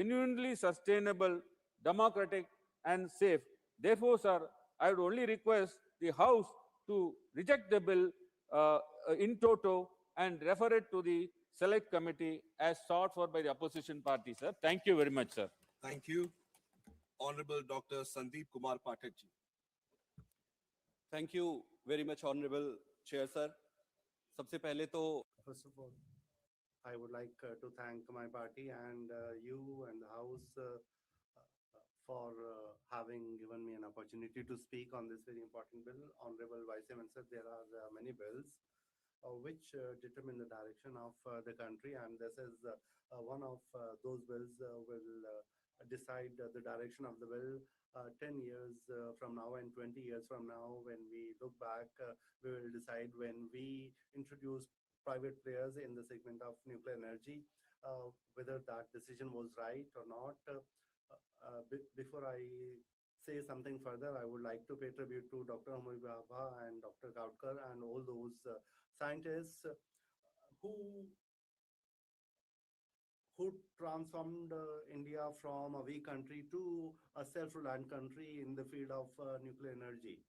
genuinely sustainable, democratic, and safe. Therefore, sir, I would only request the House to reject the bill in toto and refer it to the select committee as sought for by the opposition party, sir. Thank you very much, sir. Thank you, Honorable Dr. Sandeep Kumar Pathak ji. Thank you very much honourable chair sir सबसे पहले तो First of all, I would like to thank my party and you and the House for having given me an opportunity to speak on this very important bill. Honorable Vice Chairman said there are many bills which determine the direction of the country, and this is one of those bills will decide the direction of the bill 10 years from now and 20 years from now. When we look back, we will decide when we introduce private players in the segment of nuclear energy, whether that decision was right or not. Before I say something further, I would like to pay tribute to Dr. Homi Bhabha and Dr. Kautkar and all those scientists who who transformed India from a weak country to a self-reliant country in the field of nuclear energy.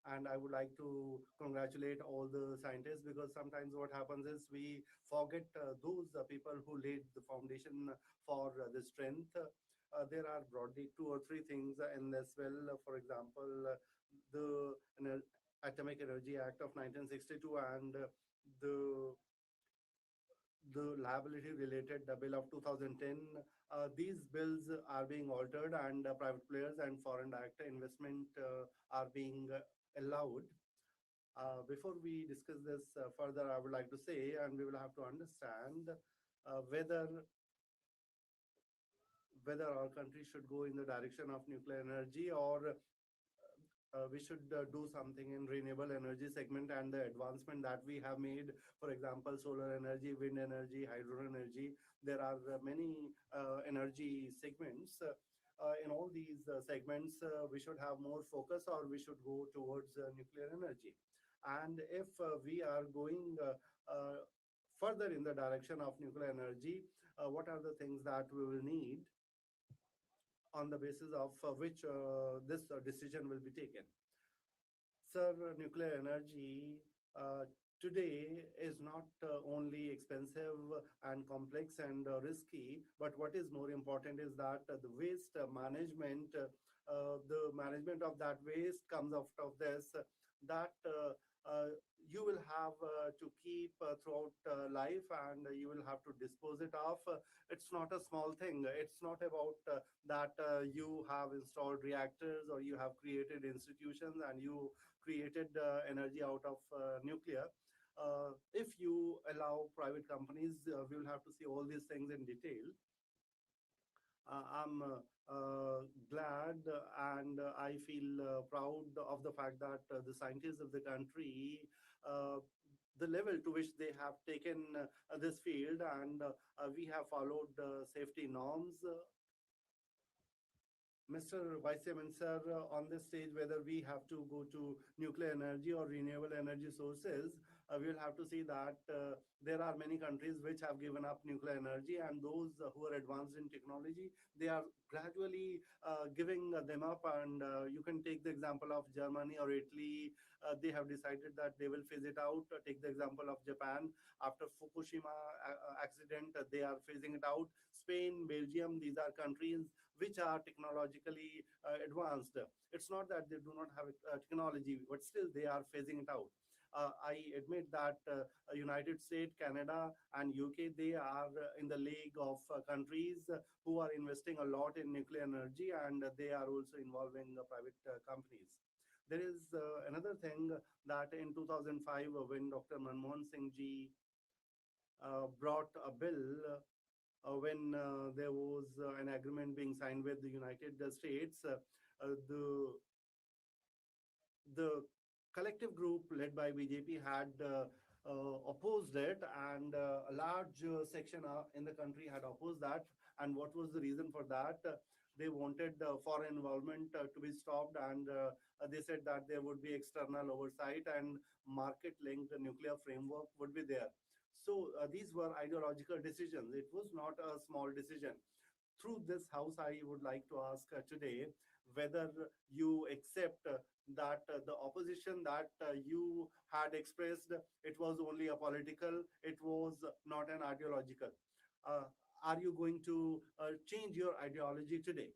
And I would like to congratulate all the scientists, because sometimes what happens is we forget those people who laid the foundation for the strength. There are broadly two or three things in this bill. For example, the Atomic Energy Act of 1962 and the liability related bill of 2010. These bills are being altered, and private players and foreign direct investment are being allowed. Before we discuss this further, I would like to say, and we will have to understand whether our country should go in the direction of nuclear energy, or we should do something in renewable energy segment and the advancement that we have made. For example, solar energy, wind energy, hydro energy. There are many energy segments. In all these segments, we should have more focus, or we should go towards nuclear energy. And if we are going further in the direction of nuclear energy, what are the things that we will need, on the basis of which this decision will be taken? Sir, nuclear energy today is not only expensive and complex and risky, but what is more important is that the waste management, the management of that waste comes out of this, that you will have to keep throughout life, and you will have to dispose it off. It's not a small thing. It's not about that you have installed reactors, or you have created institutions, and you created energy out of nuclear. If you allow private companies, we will have to see all these things in detail. I'm glad, and I feel proud of the fact that the scientists of the country, the level to which they have taken this field, and we have followed safety norms. Mr. Vice Chairman, sir, on this stage, whether we have to go to nuclear energy or renewable energy sources, we will have to see that there are many countries which have given up nuclear energy, and those who are advanced in technology, they are gradually giving them up. And you can take the example of Germany or Italy. They have decided that they will phase it out. Take the example of Japan. After Fukushima accident, they are phasing it out. Spain, Belgium, these are countries which are technologically advanced. It's not that they do not have technology, but still they are phasing it out. I admit that United States, Canada, and UK, they are in the league of countries who are investing a lot in nuclear energy, and they are also involving private companies. There is another thing, that in 2005, when Dr. Manmohan Singh ji brought a bill, when there was an agreement being signed with the United States, the collective group led by BJP had opposed it, and a large section in the country had opposed that. And what was the reason for that? They wanted foreign involvement to be stopped, and they said that there would be external oversight, and market-linked nuclear framework would be there. So these were ideological decisions. It was not a small decision. through this house, I would like to ask today whether you accept that the opposition that you had expressed, it was only a political, it was not an ideological. Uh, are you going to change your ideology today?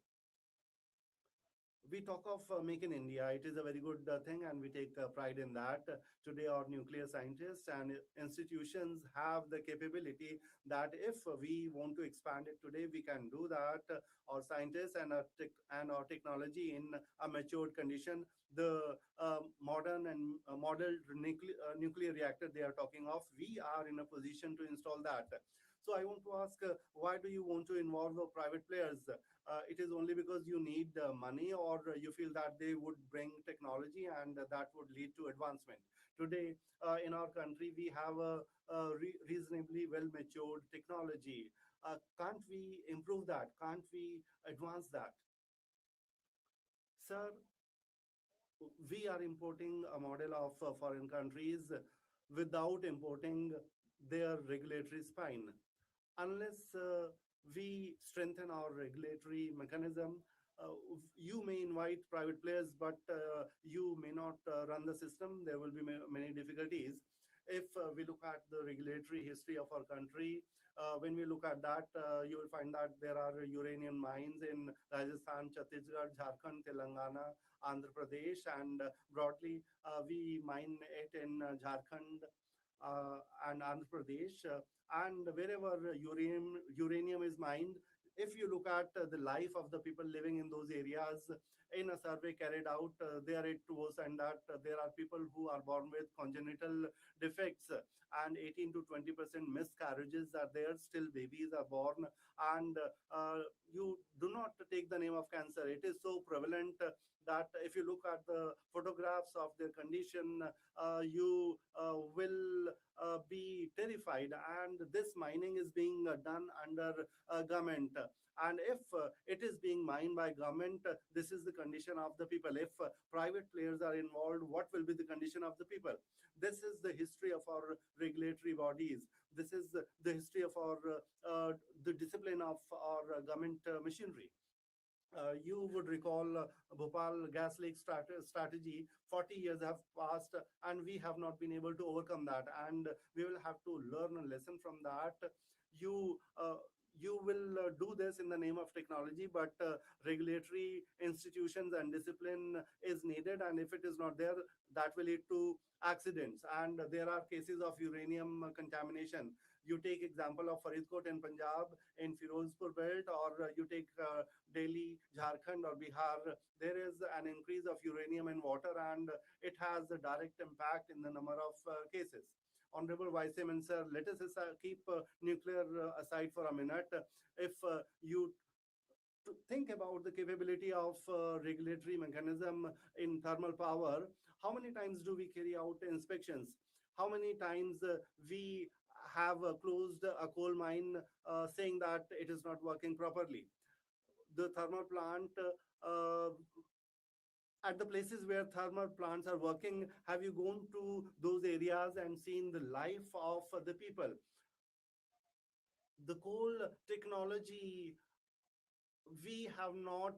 We talk of Make in India. It is a very good thing, and we take pride in that. Today, our nuclear scientists and institutions have the capability that if we want to expand it today, we can do that. Our scientists and and our technology in a matured condition, the modern and model nuclear reactor they are talking of, we are in a position to install that. So I want to ask, why do you want to involve private players? It is only because you need money, or you feel that they would bring technology and that would lead to advancement. Today, in our country, we have a reasonably well matured technology. Can't we improve that? Can't we advance that? Sir, we are importing a model of foreign countries without importing their regulatory spine. Unless we strengthen our regulatory mechanism, you may invite private players, but you may not run the system. There will be many difficulties. If we look at the regulatory history of our country, when we look at that, you will find that there are uranium mines in Rajasthan, Chhattisgarh, Jharkhand, Telangana, Andhra Pradesh, and broadly, we mine it in Jharkhand and Andhra Pradesh. And wherever uranium is mined, if you look at the life of the people living in those areas, in a survey carried out, there it was, and that there are people who are born with congenital defects, and 18 to 20% miscarriages are there. Still, babies are born, and you do not take the name of cancer. It is so prevalent that if you look at the photographs of their condition, you will be terrified. And this mining is being done under government. And if it is being mined by government, this is the condition of the people. If private players are involved, what will be the condition of the people? This is the history of our regulatory bodies. This is the history of our the discipline of our government machinery. You would recall Bhopal gas leak strategy. 40 years have passed, and we have not been able to overcome that. And we will have to learn a lesson from that. You you will do this in the name of technology, but regulatory institutions and discipline is needed. And if it is not there, that will lead to accidents. And there are cases of uranium contamination. You take example of Faridkot in Punjab, in Firozpur belt, or you take Delhi, Jharkhand, or Bihar. There is an increase of uranium in water, and it has a direct impact in the number of cases. Honorable Vice Chairman, sir, let us keep nuclear aside for a minute. If you think about the capability of regulatory mechanism in thermal power, how many times do we carry out inspections? How many times we have closed a coal mine saying that it is not working properly? The thermal plant, at the places where thermal plants are working, have you gone to those areas and seen the life of the people? The coal technology, we have not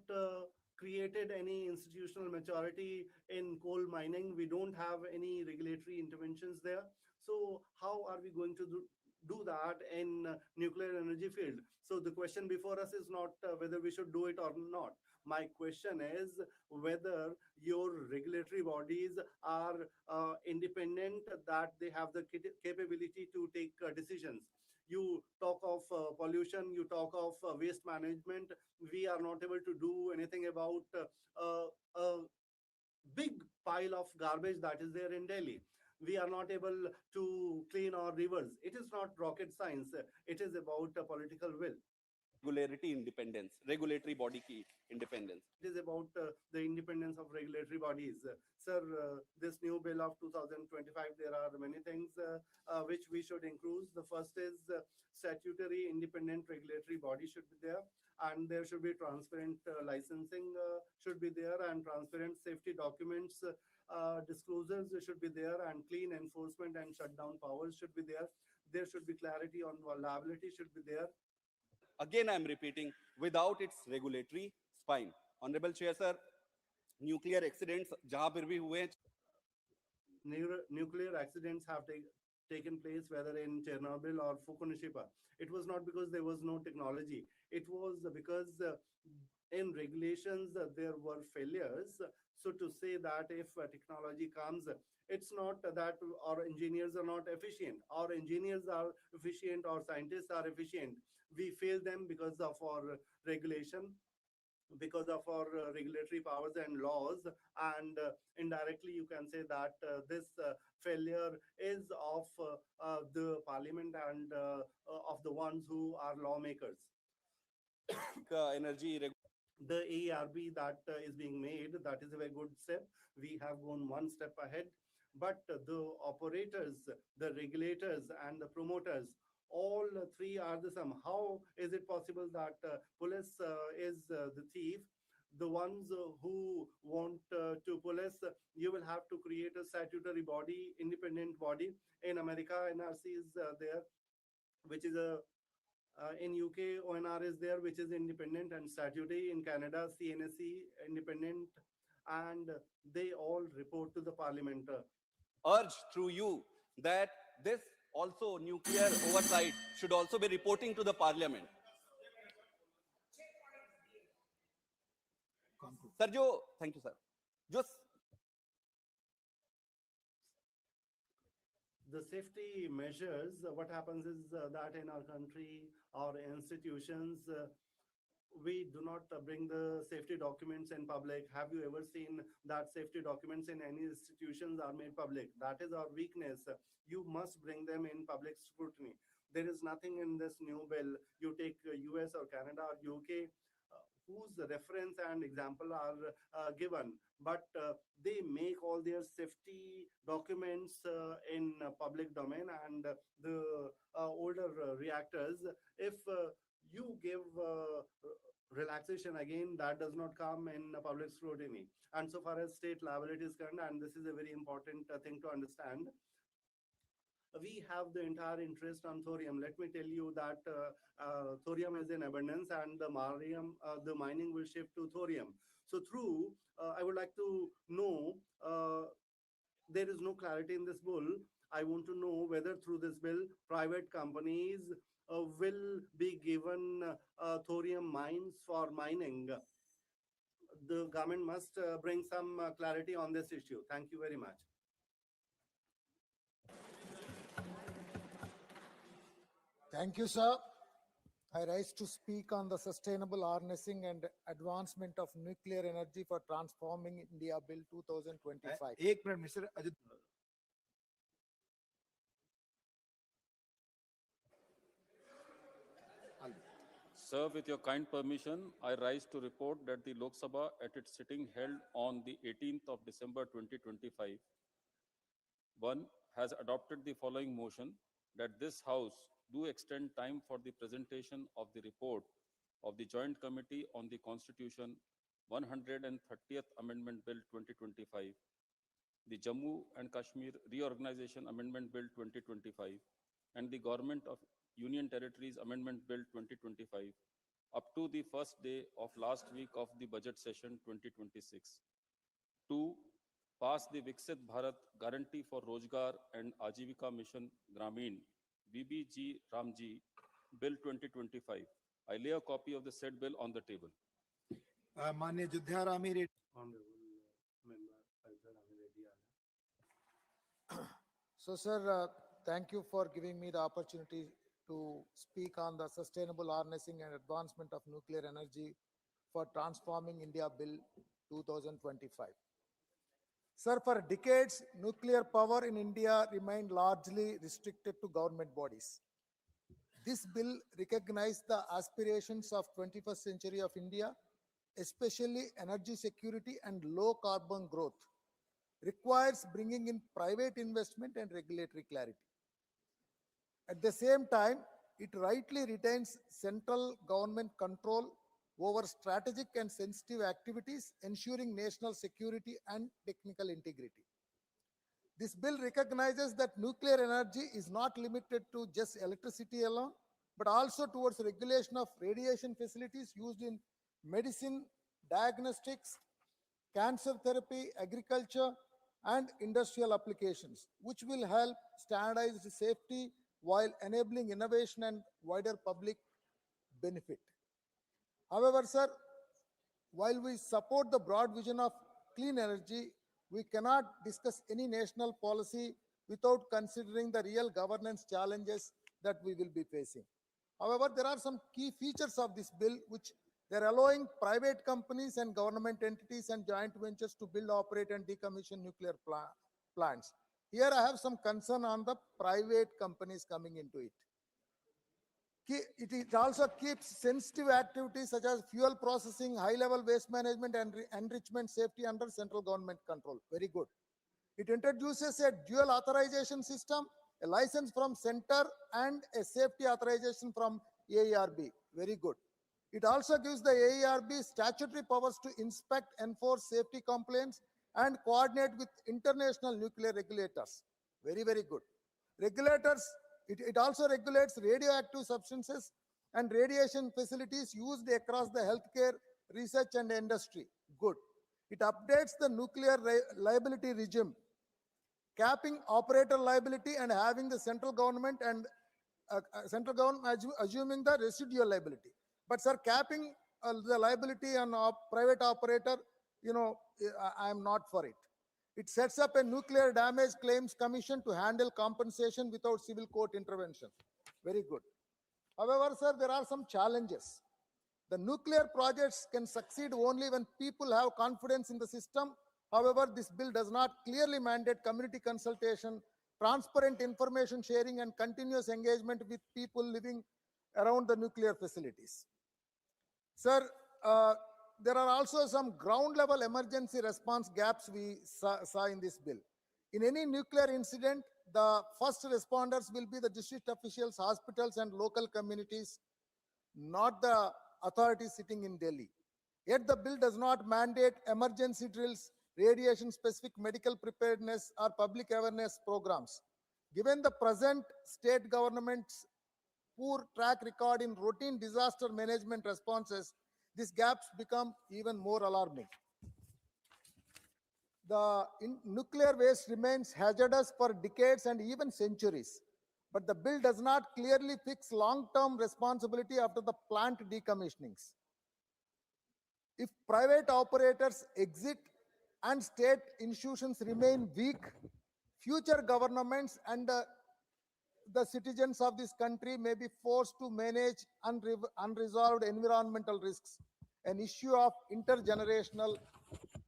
created any institutional maturity in coal mining. We don't have any regulatory interventions there. So how are we going to do that in nuclear energy field? So the question before us is not whether we should do it or not. My question is whether your regulatory bodies are independent, that they have the capability to take decisions. You talk of pollution, you talk of waste management. We are not able to do anything about a big pile of garbage that is there in Delhi. We are not able to clean our rivers. It is not rocket science. It is about a political will. Regulatory body ki independence. It is about the independence of regulatory bodies. Sir, this new bill of 2025, there are many things which we should include. The first is statutory independent regulatory body should be there, and there should be transparent licensing should be there, and transparent safety documents disclosures should be there, and clean enforcement and shutdown powers should be there. There should be clarity on liability should be there. again I am repeating, without its regulatory spine. Honorable Chair, sir, nuclear accidents जहां पर भी हुए हैं, Nuclear accidents have taken place whether in Chernobyl or Fukushima. It was not because there was no technology. It was because in regulations there were failures. So to say that if technology comes, it's not that our engineers are not efficient. Our engineers are efficient, our scientists are efficient. We fail them because of our regulation, because of our regulatory powers and laws, and indirectly you can say that this failure is of the parliament and of the ones who are lawmakers. energy The AERB that is being made, that is a very good step. We have gone one step ahead, but the operators, the regulators, and the promoters, all three are the same. How is it possible that police is the thief? The ones who want to police, you will have to create a statutory body, independent body. In America, NRC is there, which is a in UK, ONR is there, which is independent and statutory. In Canada, CNSC, independent, and they all report to the parliament. urge through you that this also nuclear oversight should also be reporting to the parliament. Sir, thank you, sir. Just The safety measures, what happens is that in our country, our institutions, we do not bring the safety documents in public. Have you ever seen that safety documents in any institutions are made public? That is our weakness. You must bring them in public scrutiny. There is nothing in this new bill. You take US or Canada or UK, whose reference and example are given, but they make all their safety documents in public domain, and the older reactors, if you give relaxation again, that does not come in public scrutiny. And so far as state liability is concerned, and this is a very important thing to understand, we have the entire interest on thorium. Let me tell you that thorium is in abundance, and the mining will shift to thorium. So through, I would like to know, there is no clarity in this bill. I want to know whether through this bill, private companies will be given thorium mines for mining. The government must bring some clarity on this issue. Thank you very much. Thank you, sir. I rise to speak on the sustainable harnessing and advancement of nuclear energy for transforming India Bill 2025. एक minute mister Ajit Sir, with your kind permission, I rise to report that the Lok Sabha at its sitting held on the 18th of December 2025, 1 has adopted the following motion that this House do extend time for the presentation of the report of the Joint Committee on the Constitution 130th Amendment Bill 2025, the Jammu and Kashmir Reorganization Amendment Bill 2025, and the Government of Union Territories Amendment Bill 2025 up to the first day of last week of the budget session 2026. 2. Pass the Viksit Bharat Guarantee for Rozgar and Ajivika Mission Gramin BBG Ramji Bill 2025. I lay a copy of the said bill on the table. माननीय जुध्या Rami Reddy Honorable member Faisal Ahmed Reddy. So, sir, thank you for giving me the opportunity to speak on the sustainable harnessing and advancement of nuclear energy for transforming India Bill 2025. Sir, for decades, nuclear power in India remained largely restricted to government bodies. This bill recognized the aspirations of 21st century of India, especially energy security and low carbon growth, requires bringing in private investment and regulatory clarity. At the same time, it rightly retains central government control over strategic and sensitive activities, ensuring national security and technical integrity. This bill recognizes that nuclear energy is not limited to just electricity alone, but also towards regulation of radiation facilities used in medicine, diagnostics, cancer therapy, agriculture, and industrial applications, which will help standardize safety while enabling innovation and wider public benefit. However, sir, while we support the broad vision of clean energy, we cannot discuss any national policy without considering the real governance challenges that we will be facing. However, there are some key features of this bill which they're allowing private companies and government entities and joint ventures to build, operate, and decommission nuclear plants. Here I have some concern on the private companies coming into it. It also keeps sensitive activities such as fuel processing, high-level waste management, and enrichment safety under central government control. Very good. It introduces a dual authorization system, a license from center and a safety authorization from AERB. Very good. It also gives the AERB statutory powers to inspect, enforce safety complaints, and coordinate with international nuclear regulators. Very, very good. Regulators, it also regulates radioactive substances and radiation facilities used across the healthcare, research, and industry. Good. It updates the nuclear liability regime, capping operator liability and having the central government assuming the residual liability. But sir, capping the liability on private operator, I am not for it. It sets up a nuclear damage claims commission to handle compensation without civil court intervention. Very good. However, sir, there are some challenges. The nuclear projects can succeed only when people have confidence in the system. However, this bill does not clearly mandate community consultation, transparent information sharing, and continuous engagement with people living around the nuclear facilities. Sir, there are also some ground level emergency response gaps we saw in this bill. In any nuclear incident, the first responders will be the district officials, hospitals, and local communities, not the authorities sitting in Delhi. Yet the bill does not mandate emergency drills, radiation-specific medical preparedness, or public awareness programs. Given the present state government's poor track record in routine disaster management responses, these gaps become even more alarming. The nuclear waste remains hazardous for decades and even centuries, but the bill does not clearly fix long-term responsibility after the plant decommissionings. If private operators exit and state institutions remain weak, future governments and the citizens of this country may be forced to manage unresolved environmental risks, an issue of intergenerational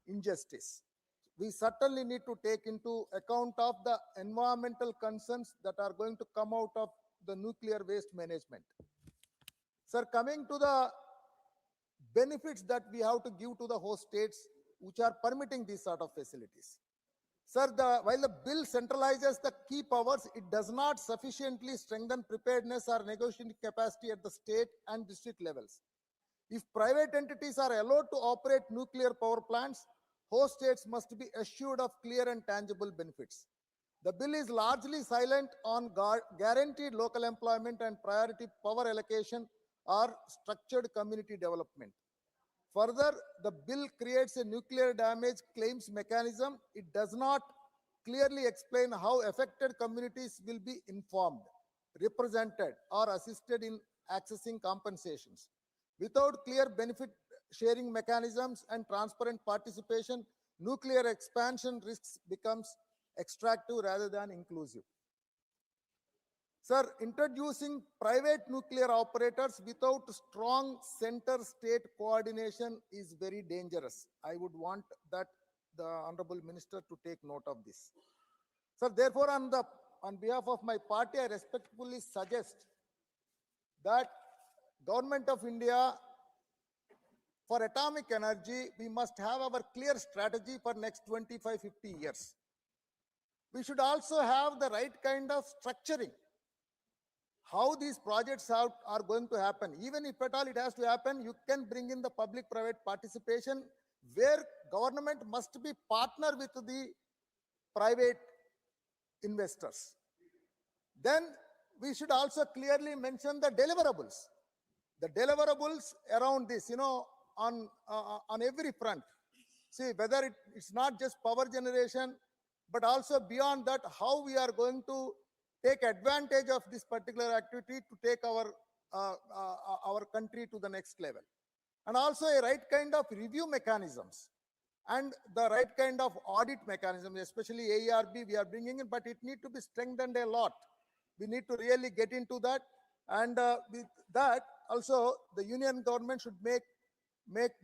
injustice. We certainly need to take into account of the environmental concerns that are going to come out of the nuclear waste management. Sir, coming to the benefits that we have to give to the host states which are permitting these sort of facilities. Sir, while the bill centralizes the key powers, it does not sufficiently strengthen preparedness or negotiating capacity at the state and district levels. If private entities are allowed to operate nuclear power plants, host states must be assured of clear and tangible benefits. The bill is largely silent on guaranteed local employment and priority power allocation or structured community development. Further, the bill creates a nuclear damage claims mechanism. It does not clearly explain how affected communities will be informed, represented, or assisted in accessing compensations. Without clear benefit sharing mechanisms and transparent participation, nuclear expansion risks becomes extractive rather than inclusive. Sir, introducing private nuclear operators without strong center-state coordination is very dangerous. I would want that the Honorable Minister to take note of this. Sir, therefore, on behalf of my party, I respectfully suggest that Government of India, for atomic energy, we must have our clear strategy for next 25-50 years. We should also have the right kind of structuring. How these projects are going to happen. Even if at all it has to happen, you can bring in the public-private participation where government must be partner with the private investors. Then we should also clearly mention the deliverables. The deliverables around this, on every front. See, whether it's not just power generation, but also beyond that, how we are going to take advantage of this particular activity to take our country to the next level. And also a right kind of review mechanisms and the right kind of audit mechanism, especially AERB we are bringing in, but it need to be strengthened a lot. We need to really get into that. And with that, also the union government should make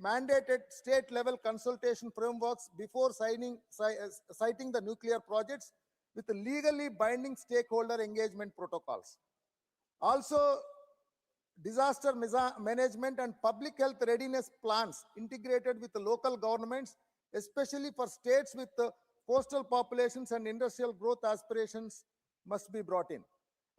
mandated state level consultation frameworks before citing the nuclear projects with legally binding stakeholder engagement protocols. Also, disaster management and public health readiness plans integrated with the local governments, especially for states with coastal populations and industrial growth aspirations, must be brought in.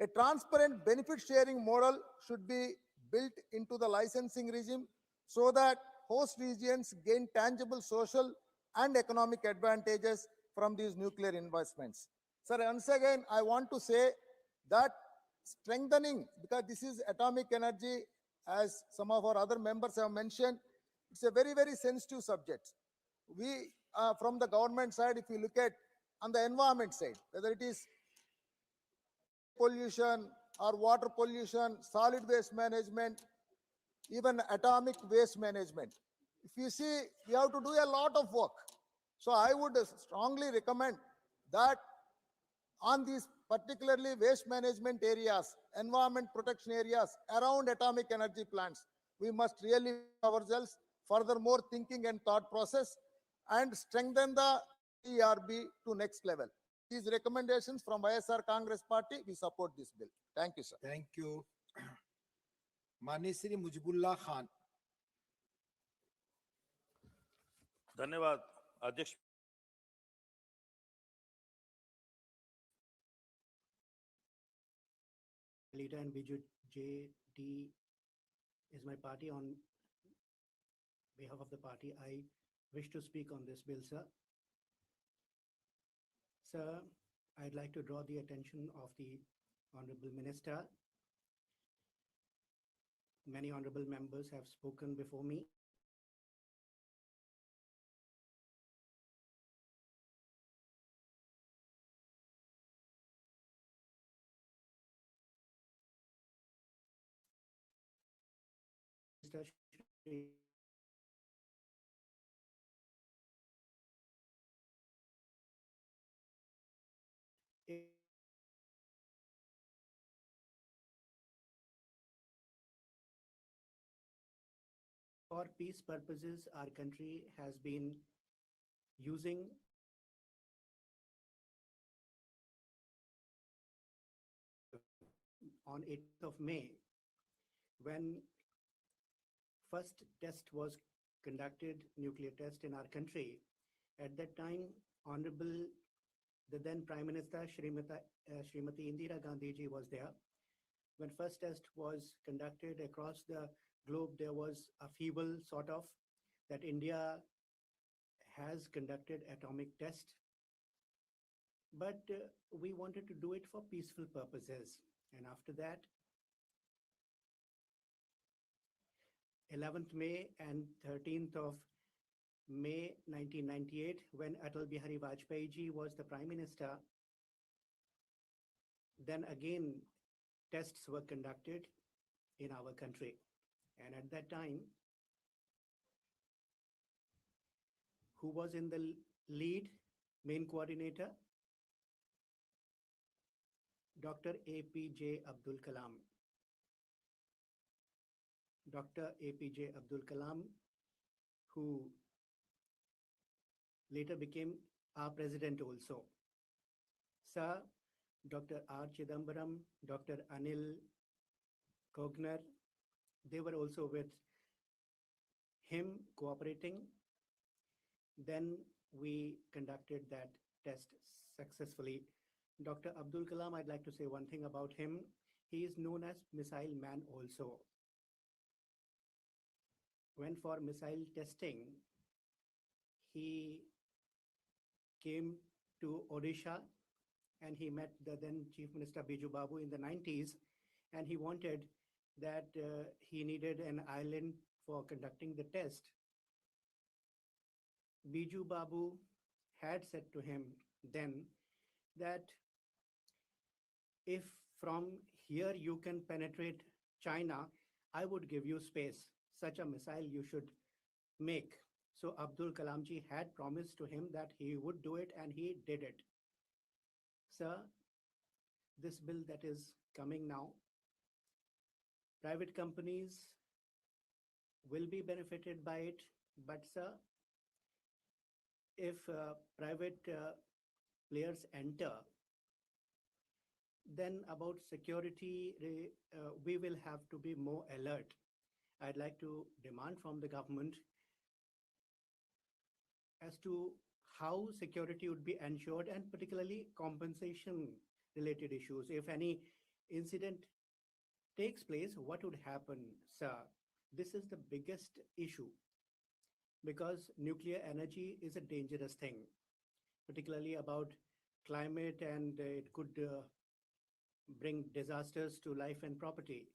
A transparent benefit sharing model should be built into the licensing regime so that host regions gain tangible social and economic advantages from these nuclear investments. Sir, once again, I want to say that strengthening, because this is atomic energy, as some of our other members have mentioned, it's a very, very sensitive subject. We, from the government side, if you look at on the environment side, whether it is pollution or water pollution, solid waste management, even atomic waste management. If you see, we have to do a lot of work. So I would strongly recommend that on these particularly waste management areas, environment protection areas around atomic energy plants, we must really ourselves furthermore thinking and thought process and strengthen the ERB to next level. These recommendations from YSR Congress Party, we support this bill. Thank you, sir. Thank you. माननीय श्री मुजिबुल्लाह खान. धन्यवाद अध्यक्ष. Leader and BJD is my party. On behalf of the party, I wish to speak on this bill, sir. Sir, I'd like to draw the attention of the Honorable Minister. Many honorable members have spoken before me. Mr. Shri For peace purposes, our country has been using on 8th of May, when first test was conducted, nuclear test in our country. At that time, Honorable the then Prime Minister Srimati Indira Gandhi ji was there. When first test was conducted across the globe, there was a feeble sort of that India has conducted atomic test, but we wanted to do it for peaceful purposes. And after that, 11th May and 13th of May 1998, when Atal Bihari Vajpayee ji was the Prime Minister, then again tests were conducted in our country. And at that time, who was in the lead, main coordinator? Dr. APJ Abdul Kalam. Dr. APJ Abdul Kalam, who later became our president also. Sir, Dr. R. Chidambaram, Dr. Anil Kogner, they were also with him cooperating. Then we conducted that test successfully. Dr. Abdul Kalam, I'd like to say one thing about him. He is known as Missile Man also. When for missile testing, he came to Odisha and he met the then Chief Minister Biju Babu in the 90s, and he wanted that he needed an island for conducting the test. Biju Babu had said to him then that if from here you can penetrate China, I would give you space. Such a missile you should make. So Abdul Kalamji had promised to him that he would do it, and he did it. Sir, this bill that is coming now, private companies will be benefited by it, but sir, if private players enter, then about security, we will have to be more alert. I'd like to demand from the government as to how security would be ensured, and particularly compensation related issues. If any incident takes place, what would happen, sir? This is the biggest issue, because nuclear energy is a dangerous thing, particularly about climate, and it could bring disasters to life and property.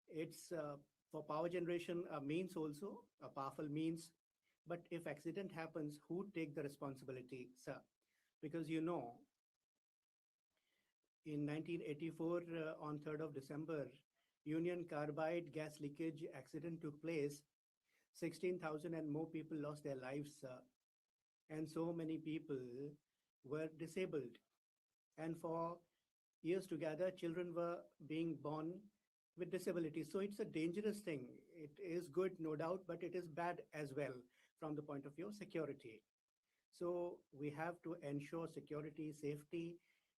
It's for power generation a means also, a powerful means. But if accident happens, who take the responsibility, sir? Because you know, in 1984, on 3rd of December, Union Carbide gas leakage accident took place. 16,000 and more people lost their lives, sir. And so many people were disabled. And for years together, children were being born with disabilities. So it's a dangerous thing. It is good, no doubt, but it is bad as well from the point of view of security. So we have to ensure security, safety.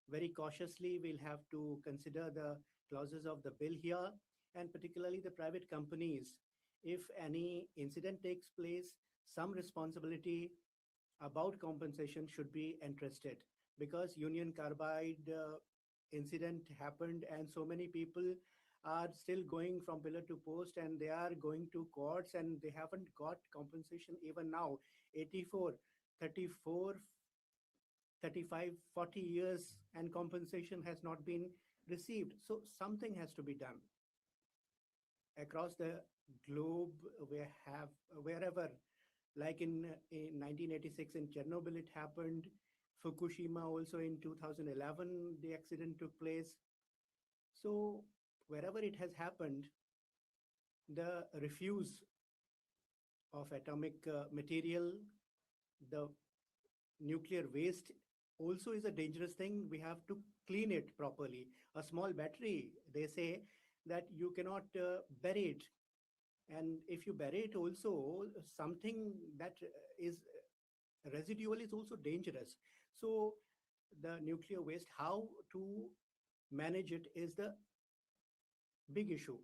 Very cautiously, we'll have to consider the clauses of the bill here, and particularly the private companies. If any incident takes place, some responsibility about compensation should be entrusted, because Union Carbide incident happened, and so many people are still going from pillar to post, and they are going to courts, and they haven't got compensation even now. 84, 34, 35, 40 years, and compensation has not been received. So something has to be done. Across the globe, wherever, like in 1986 in Chernobyl, it happened. Fukushima also in 2011, the accident took place. So wherever it has happened, the refuse of atomic material, the nuclear waste also is a dangerous thing. We have to clean it properly. A small battery, they say that you cannot bury it. And if you bury it also, something that is residual is also dangerous. So the nuclear waste, how to manage it is the big issue,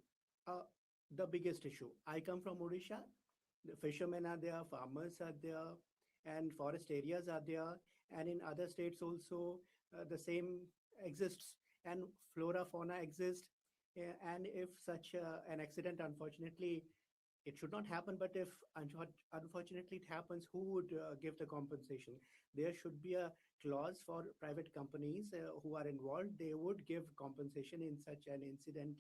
the biggest issue. I come from Odisha. The fishermen are there, farmers are there, and forest areas are there. And in other states also, the same exists, and flora, fauna exist. And if such an accident, unfortunately, it should not happen, but if unfortunately it happens, who would give the compensation? There should be a clause for private companies who are involved. They would give compensation in such an incident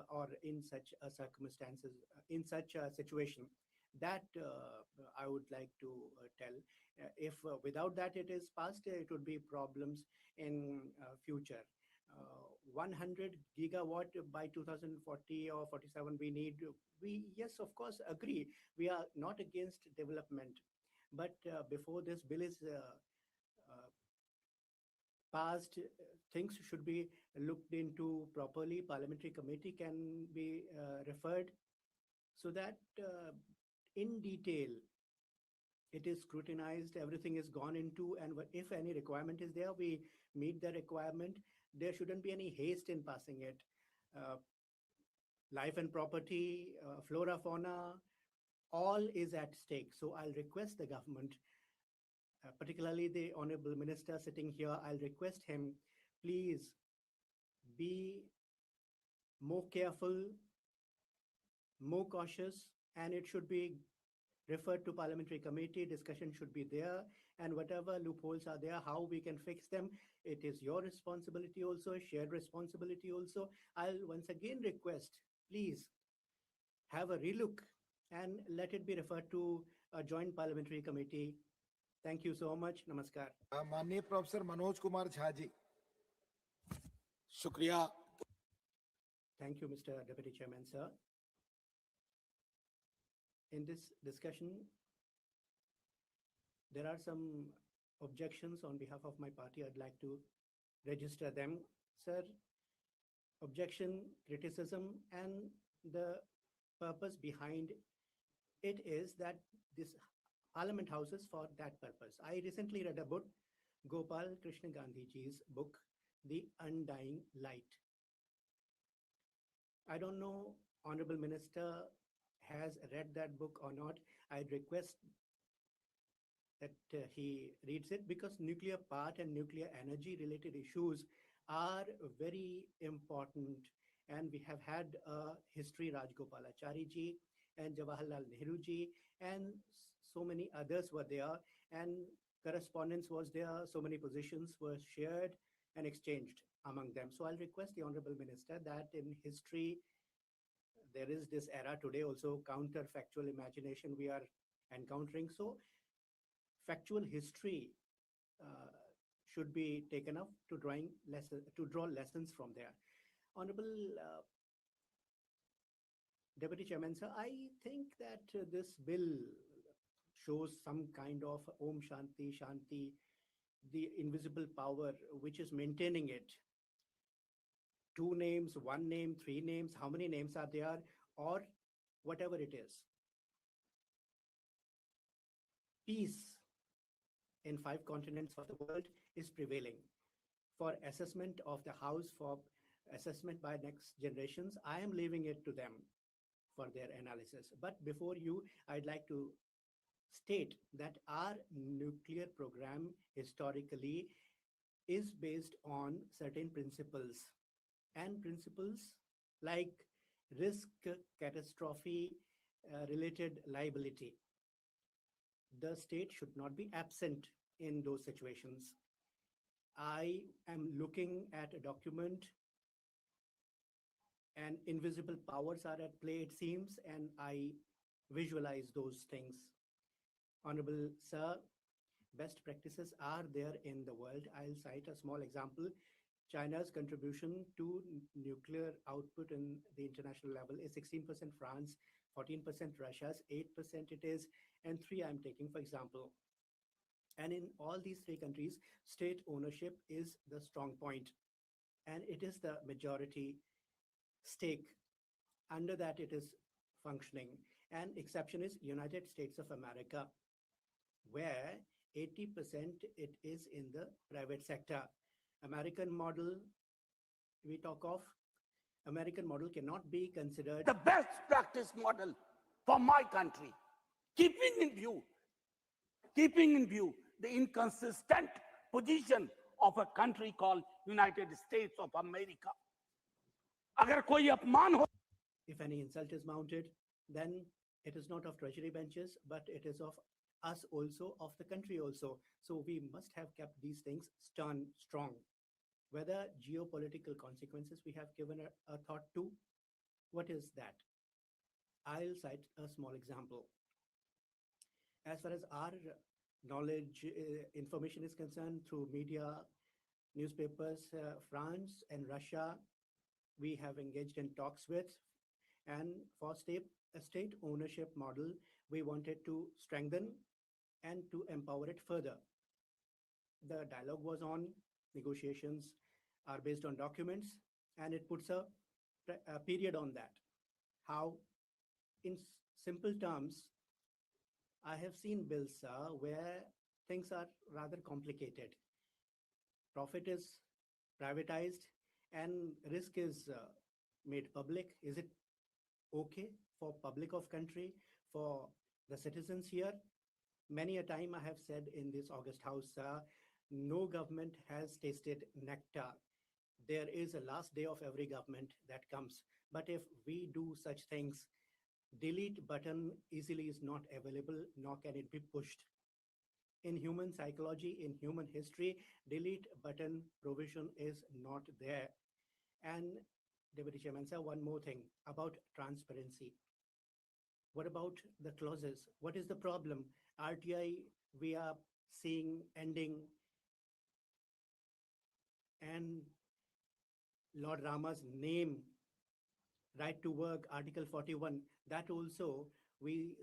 or in such circumstances, in such a situation. That I would like to tell. If without that it is passed, it would be problems in future. 100 gigawatt by 2040 or 47 we need. We, yes, of course, agree. We are not against development. But before this bill is passed, things should be looked into properly. Parliamentary committee can be referred, so that in detail it is scrutinized, everything is gone into, and if any requirement is there, we meet the requirement. There shouldn't be any haste in passing it. Life and property, flora, fauna, all is at stake. So I'll request the government, particularly the Honorable Minister sitting here, I'll request him, please be more careful, more cautious, and it should be referred to parliamentary committee, discussion should be there, and whatever loopholes are there, how we can fix them, it is your responsibility also, shared responsibility also. I'll once again request, please have a relook and let it be referred to a joint parliamentary committee. Thank you so much. Namaskar. माननीय professor Manoj Kumar Jha ji. शुक्रिया। Thank you, Mr. Deputy Chairman, sir. In this discussion, there are some objections on behalf of my party. I'd like to register them. Sir, objection, criticism, and the purpose behind it is that this Parliament House is for that purpose. I recently read a book, Gopal Krishna Gandhi ji's book, The Undying Light. I don't know, Honorable Minister has read that book or not. I'd request that he reads it, because nuclear part and nuclear energy related issues are very important. And we have had a history, Rajgopalachari ji and Jawaharlal Nehru ji, and so many others were there, and correspondence was there. So many positions were shared and exchanged among them. So I'll request the Honorable Minister that in history, there is this era today also, counterfactual imagination we are encountering. So factual history should be taken up to draw lessons from there. Honorable Deputy Chairman, sir, I think that this bill shows some kind of Om Shanti Shanti, the invisible power which is maintaining it. 2 names, 1 name, 3 names, how many names are there, or whatever it is. Peace in 5 continents of the world is prevailing. For assessment of the House, for assessment by next generations, I am leaving it to them for their analysis. But before you, I'd like to state that our nuclear program historically is based on certain principles, and principles like risk, catastrophe, related liability. The state should not be absent in those situations. I am looking at a document, and invisible powers are at play, it seems, and I visualize those things. Honorable Sir, best practices are there in the world. I'll cite a small example. China's contribution to nuclear output in the international level is 16% France, 14% Russia's, 8% it is, and 3 I'm taking for example. And in all these 3 countries, state ownership is the strong point, and it is the majority stake. Under that it is functioning. And exception is United States of America, where 80% it is in the private sector. American model, we talk of, American model cannot be considered the best practice model for my country, keeping in view the inconsistent position of a country called United States of America. Agar koi apman ho, if any insult is mounted, then it is not of treasury benches, but it is of us also, of the country also. So we must have kept these things strong. Whether geopolitical consequences we have given a thought to, what is that? I'll cite a small example. As far as our knowledge, information is concerned through media, newspapers, France and Russia, we have engaged in talks with, and for a state ownership model, we wanted to strengthen and to empower it further. The dialogue was on, negotiations are based on documents, and it puts a period on that. How? In simple terms, I have seen bills where things are rather complicated. Profit is privatized and risk is made public. Is it okay for public of country, for the citizens here? Many a time I have said in this August House, no government has tasted nectar. There is a last day of every government that comes. But if we do such things, delete button easily is not available, nor can it be pushed. In human psychology, in human history, delete button provision is not there. And Deputy Chairman, sir, one more thing about transparency. What about the clauses? What is the problem? RTI, we are seeing ending, and Lord Rama's name, right to work, Article 41, that also we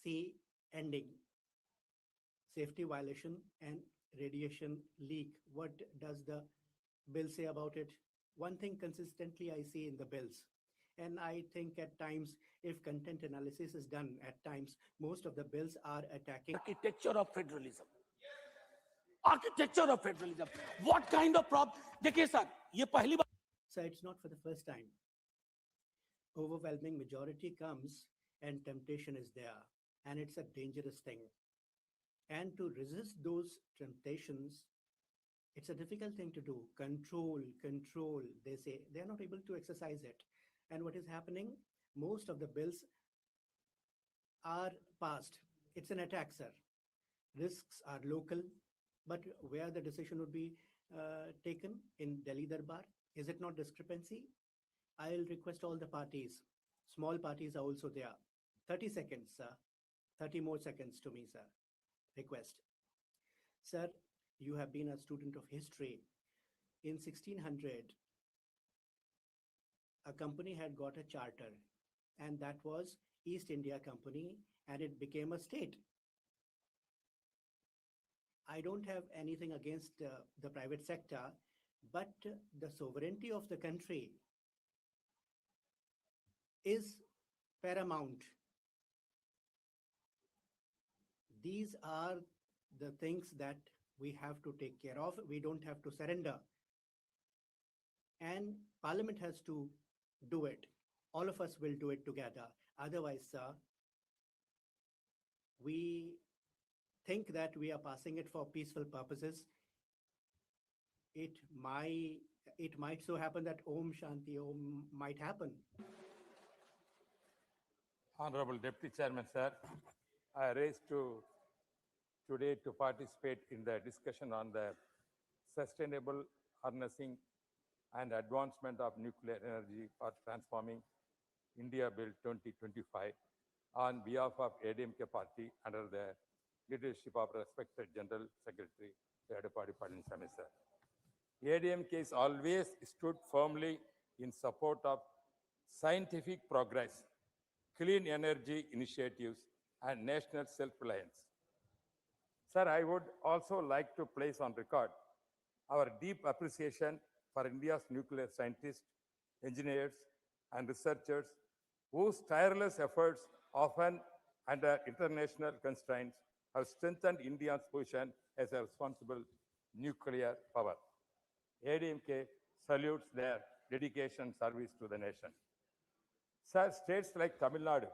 see ending. Safety violation and radiation leak. What does the bill say about it? One thing consistently I see in the bills, and I think at times, if content analysis is done, at times, most of the bills are attacking Architecture of federalism. Architecture of federalism. What kind of problem? देखिए sir, ये पहली बार. So it's not for the first time. Overwhelming majority comes and temptation is there, and it's a dangerous thing. And to resist those temptations, it's a difficult thing to do. Control, control, they say. They're not able to exercise it. And what is happening? Most of the bills are passed. It's an attack, sir. Risks are local, but where the decision would be taken in Delhi Darbar, is it not discrepancy? I'll request all the parties. Small parties are also there. 30 seconds, sir. 30 more seconds to me, sir. Request. Sir, you have been a student of history. In 1600, a company had got a charter, and that was East India Company, and it became a state. I don't have anything against the private sector, but the sovereignty of the country is paramount. These are the things that we have to take care of. We don't have to surrender. And Parliament has to do it. All of us will do it together. Otherwise, sir, we think that we are passing it for peaceful purposes. It might so happen that Om Shanti Om might happen. Honorable Deputy Chairman, sir, I raised today to participate in the discussion on the sustainable harnessing and advancement of nuclear energy for transforming India Bill 2025 on behalf of ADMK party under the leadership of respected General Secretary Edapadi Palaniswamy, sir. ADMK has always stood firmly in support of scientific progress, clean energy initiatives, and national self-reliance. Sir, I would also like to place on record our deep appreciation for India's nuclear scientists, engineers, and researchers whose tireless efforts, often under international constraints, have strengthened India's position as a responsible nuclear power. ADMK salutes their dedication and service to the nation. Sir, states like Tamil Nadu,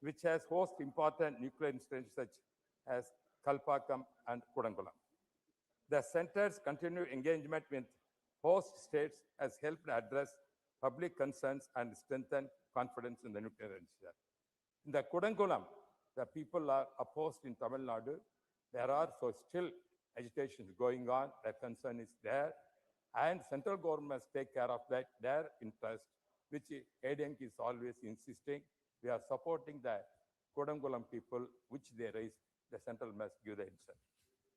which has hosted important nuclear installations such as Kalpakkam and Kudankulam. The center's continued engagement with host states has helped address public concerns and strengthen confidence in the nuclear energy. In the Kudankulam, the people are opposed in Tamil Nadu. There are still agitations going on. The concern is there. And central government must take care of that, their interest, which ADMK is always insisting. We are supporting the Kudankulam people, which they raise. The central must give the answer.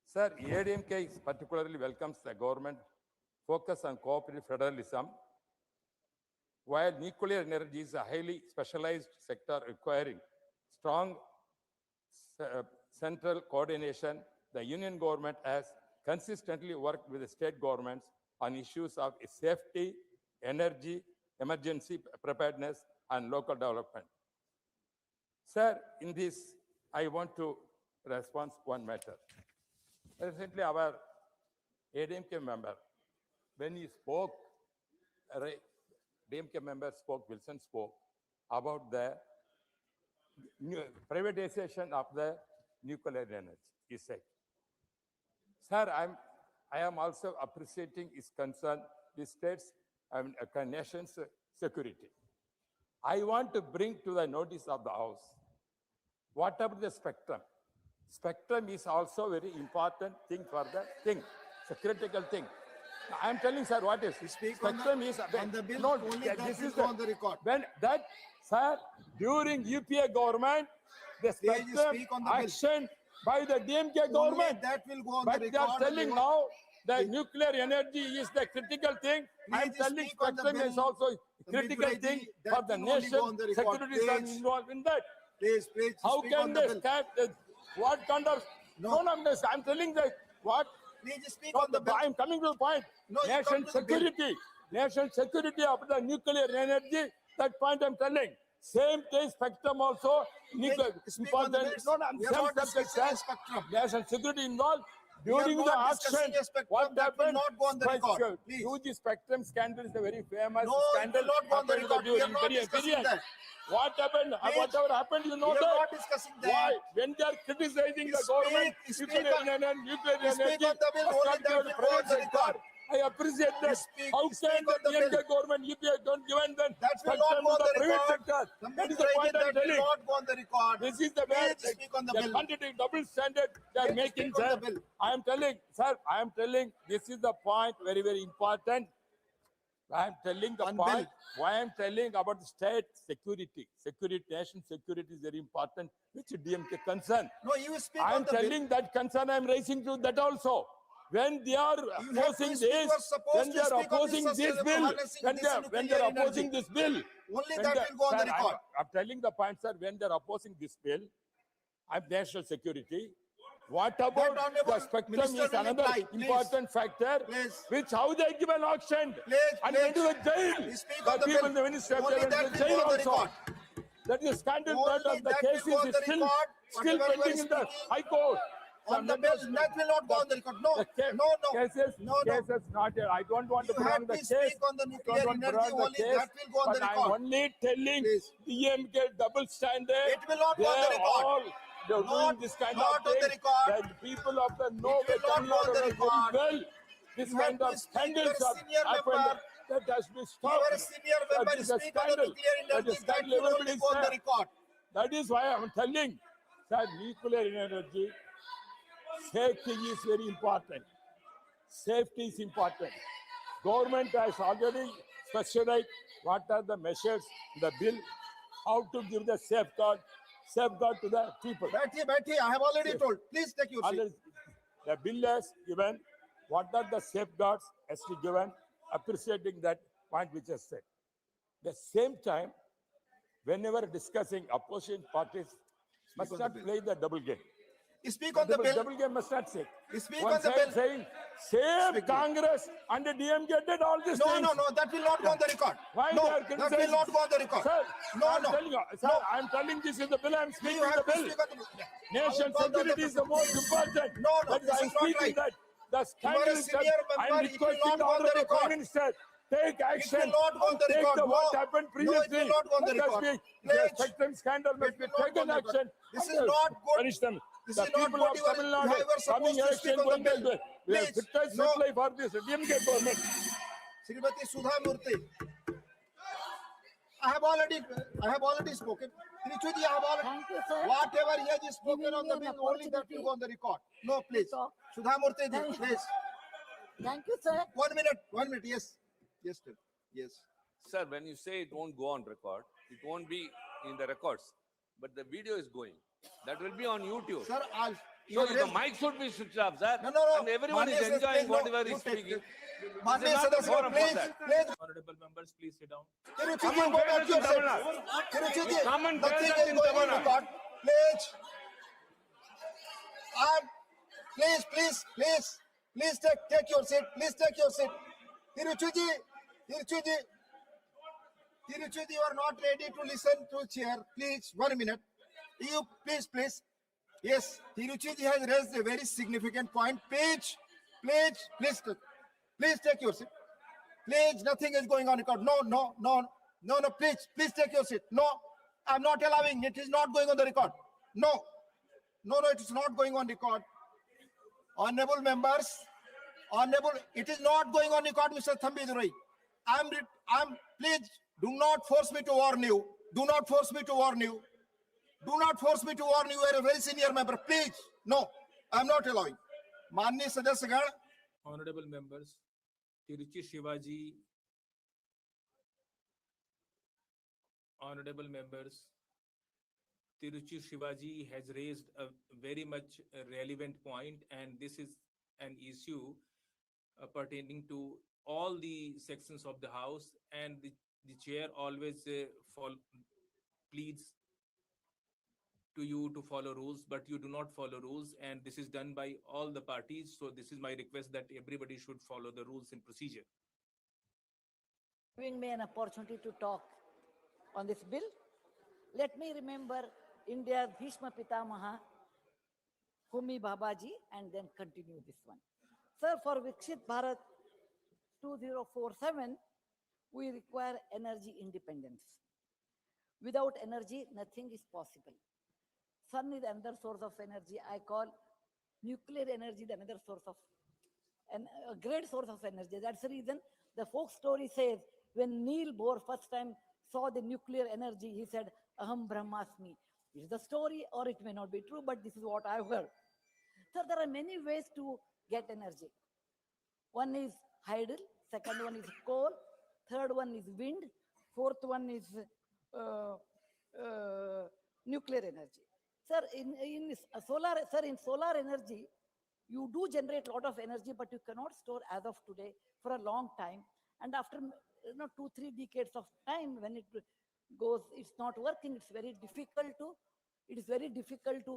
Sir, ADMK particularly welcomes the government focus on cooperative federalism. While nuclear energy is a highly specialized sector requiring strong central coordination, the union government has consistently worked with the state governments on issues of safety, energy, emergency preparedness, and local development. Sir, in this, I want to respond one matter. Recently, our ADMK member, when he spoke, DMK member spoke, Wilson spoke about the privatization of the nuclear energy, he said. Sir, I am also appreciating his concern, the states and nation's security. I want to bring to the notice of the House. What about the spectrum? Spectrum is also very important thing for the thing. It's a critical thing. I am telling, sir, what is Speak on the- spectrum is on the bill, no, only that this will is go on the record. when that, sir, during UPA government, the Please spectrum speak on the bill. action by the DMK Only government. that will go on the But they record. are telling now that nuclear energy is the critical thing. I am Please telling speak on the spectrum is bill, also the critical Midway thing ji, for that the will only nation. go on the record. Securities are Please. involved in that. Please How speak on can the they bill. stand? What kind of? No. No, I'm telling that what? Please speak No, on the bill. I'm coming to the point. No, you National come to the bill. security. National security of the nuclear energy. That point I'm telling. Same case spectrum also. Nuclear speak on the important. bills. No, I'm We are same not subject, discussing sir. a spectrum. National security involved. We are During the not discussing action, a spectrum what that will happened? not go on the record. Please. Huge spectrum scandal is a very famous No, it scandal. will not go on the happened record. We are during not period- discussing period. that. What happened? Please. Whatever happened, you know We are that. not discussing that. Why? When they are criticizing the government, Speak nuclear on- nuclear speak energy, on the bill, must only not that go to will go private on the sector. record. I appreciate that. Speak- How speak can on the the bill. DMK government, UPA don't give them That will not spectrum go on to the the private record. sector? The That is the Midway point that I'm will telling. not go on the record. This is the way Please speak on the they bill. contradict double standard they are Please making, speak on sir. the bill. I am telling, sir, I am telling this is the point very, very important. I am telling the On point. bill. Why I am telling about the state security. Security, nation security is very important, which DMK concern. No, you speak I on am the bill. telling that concern I am raising to that also. When they are You have to opposing speak- this, you are supposed when to they are speak on opposing this this sustainable bill, harnessing when this they are nuclear opposing energy. this bill, Only when that they- will go on the sir, record. I'm telling the point, sir, when they are opposing this bill, I'm national security. What about honorable the spectrum minister is will another reply, please. important factor, Please. which how they give an auction Please, and please. went to the jail. Please speak The on the people, bill. the minister, Only they went that to will jail go on the also. record. That is scandal Only part of the that will cases go on is the still record. still Whatever you are pending in the speaking High Court. On the bill, that will not go on the record. No, no, no. Cases, No, no. cases not here. I don't want to You prolong have the to case. speak on the I nuclear don't want to energy prolong the only. case, That will go on the but I'm record. only telling Please. DMK double standard. It will not go on the They record. all they're Not- doing this kind not of on the thing. record. The people of the North, will not Tamil go on the Nadu knows very record. well. This You kind have of to speak. scandals You are a have senior happened. member. That has to be You stopped. are a senior member. That is a Speak on the scandal. nuclear That energy. is That scandal. will only Everybody go on the is record. That is why I'm telling that nuclear energy safety is very important. Safety is important. Government has already specified what are the measures in the bill, how to give the safeguard to the people. Betty, I have already told. Please take your seat. Already, the bill has given what are the safeguards has to given, appreciating that point which is said. The same time, whenever discussing opposition parties must on the not bill. play the double game. Speak on the bill. Double game must not say. Speak One on the side bill. saying, same Speak. Congress and the DMK did all these No, things. no, no. That will not go on the record. Why No, they are that will criticizing? not go on the record. Sir, No, I'm no. telling you, sir, No. I'm telling this is the bill, I'm speaking You the have to bill. speak on the bill. Nation I will call on security is the most important. No, no, That this I'm is not speaking right. that. The You are a scandal is that senior I'm member, it will requesting not the go on the honorable record. Prime Minister, take action. will not go on and the take record. the what No. happened No, it will previously. not go on the Let us record. be- the Pledge. spectrum scandal must It be will not go taken on the record. action. This and is not good. Punish them. This The is not people good. of You are- Tamil you Nadu are supposed coming to election speak on the going bill. to we have Please. witnessed No. reply for this DMK government. Srimati Sudha Murthy. I have already spoken. Trichuji, I have already. Thank you, sir. Whatever he has spoken Giving on me the an bill, only that will opportunity go on the record. No, please. talk. Sudha Murthy, Thank- please. Thank you, sir. 1 minute, yes. Yes, sir. Yes. Sir, when you say it won't go on record, it won't be in the records, but the video is going. That will be on YouTube. Sir, I'll. So the mic should be switched off, sir. No, no, no. And everyone is Manya enjoying says, no, whatever you is take speaking. it. Manya This is not the says, forum for please, that. please. Honorable members, please sit down. Tiruchuji, Come on, go pay back us to your in Tamil seat. Nadu. Tiruchuji, Come and nothing pay us is in going Tamil on Nadu. record. Please. Please take your seat. Please take your seat. Tiruchuji, you are not ready to listen to chair. Please, 1 minute. You, please. Yes, Tiruchuji has raised a very significant point. Please take your seat. Please, nothing is going on record. No, please take your seat. No, I'm not allowing. It is not going on the record. No, it is not going on record. Honorable members, it is not going on record, Mr. Thambi Durai. Please do not force me to warn you. Do not force me to warn you. Do not force me to warn you. You are a very senior member. Please. No, I'm not allowing. माननीय सदस्यगण, honorable members, Tiruchi Shivaji, honorable members, Tiruchi Shivaji has raised a very much relevant point, and this is an issue pertaining to all the sections of the house, and the chair always pleads to you to follow rules, but you do not follow rules, and this is done by all the parties. So this is my request that everybody should follow the rules and procedure. Giving me an opportunity to talk on this bill. Let me remember India's Bhishma Pitamaha, Homi Bhabhaji, and then continue this one. Sir, for Viksit Bharat 2047, we require energy independence. Without energy, nothing is possible. Sun is another source of energy. I call nuclear energy the another source of, a great source of energy. That's the reason the folk story says when Neil Bohr first time saw the nuclear energy, he said, Aham Brahmasmi. It is the story, or it may not be true, but this is what I've heard. So there are many ways to get energy. One is hydel, second one is coal, third one is wind, fourth one is nuclear energy. Sir, in solar energy, you do generate a lot of energy, but you cannot store as of today for a long time. And after 2-3 decades of time, when it goes, it's not working. It's very difficult to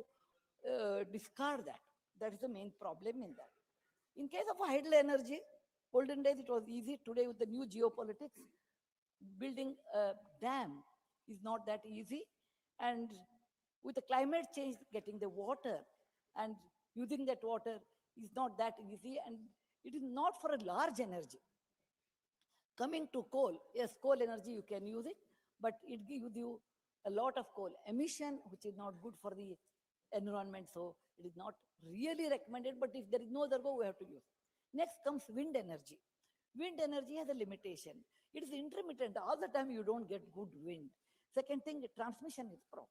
discard that. That is the main problem in that. In case of hydel energy, olden days it was easy. Today with the new geopolitics, building a dam is not that easy. And with the climate change, getting the water and using that water is not that easy, and it is not for a large energy. Coming to coal, yes, coal energy, you can use it, but it gives you a lot of coal emission, which is not good for the environment. So it is not really recommended, but if there is no other go, we have to use. Next comes wind energy. Wind energy has a limitation. It is intermittent. All the time you don't get good wind. Second thing, the transmission is problem.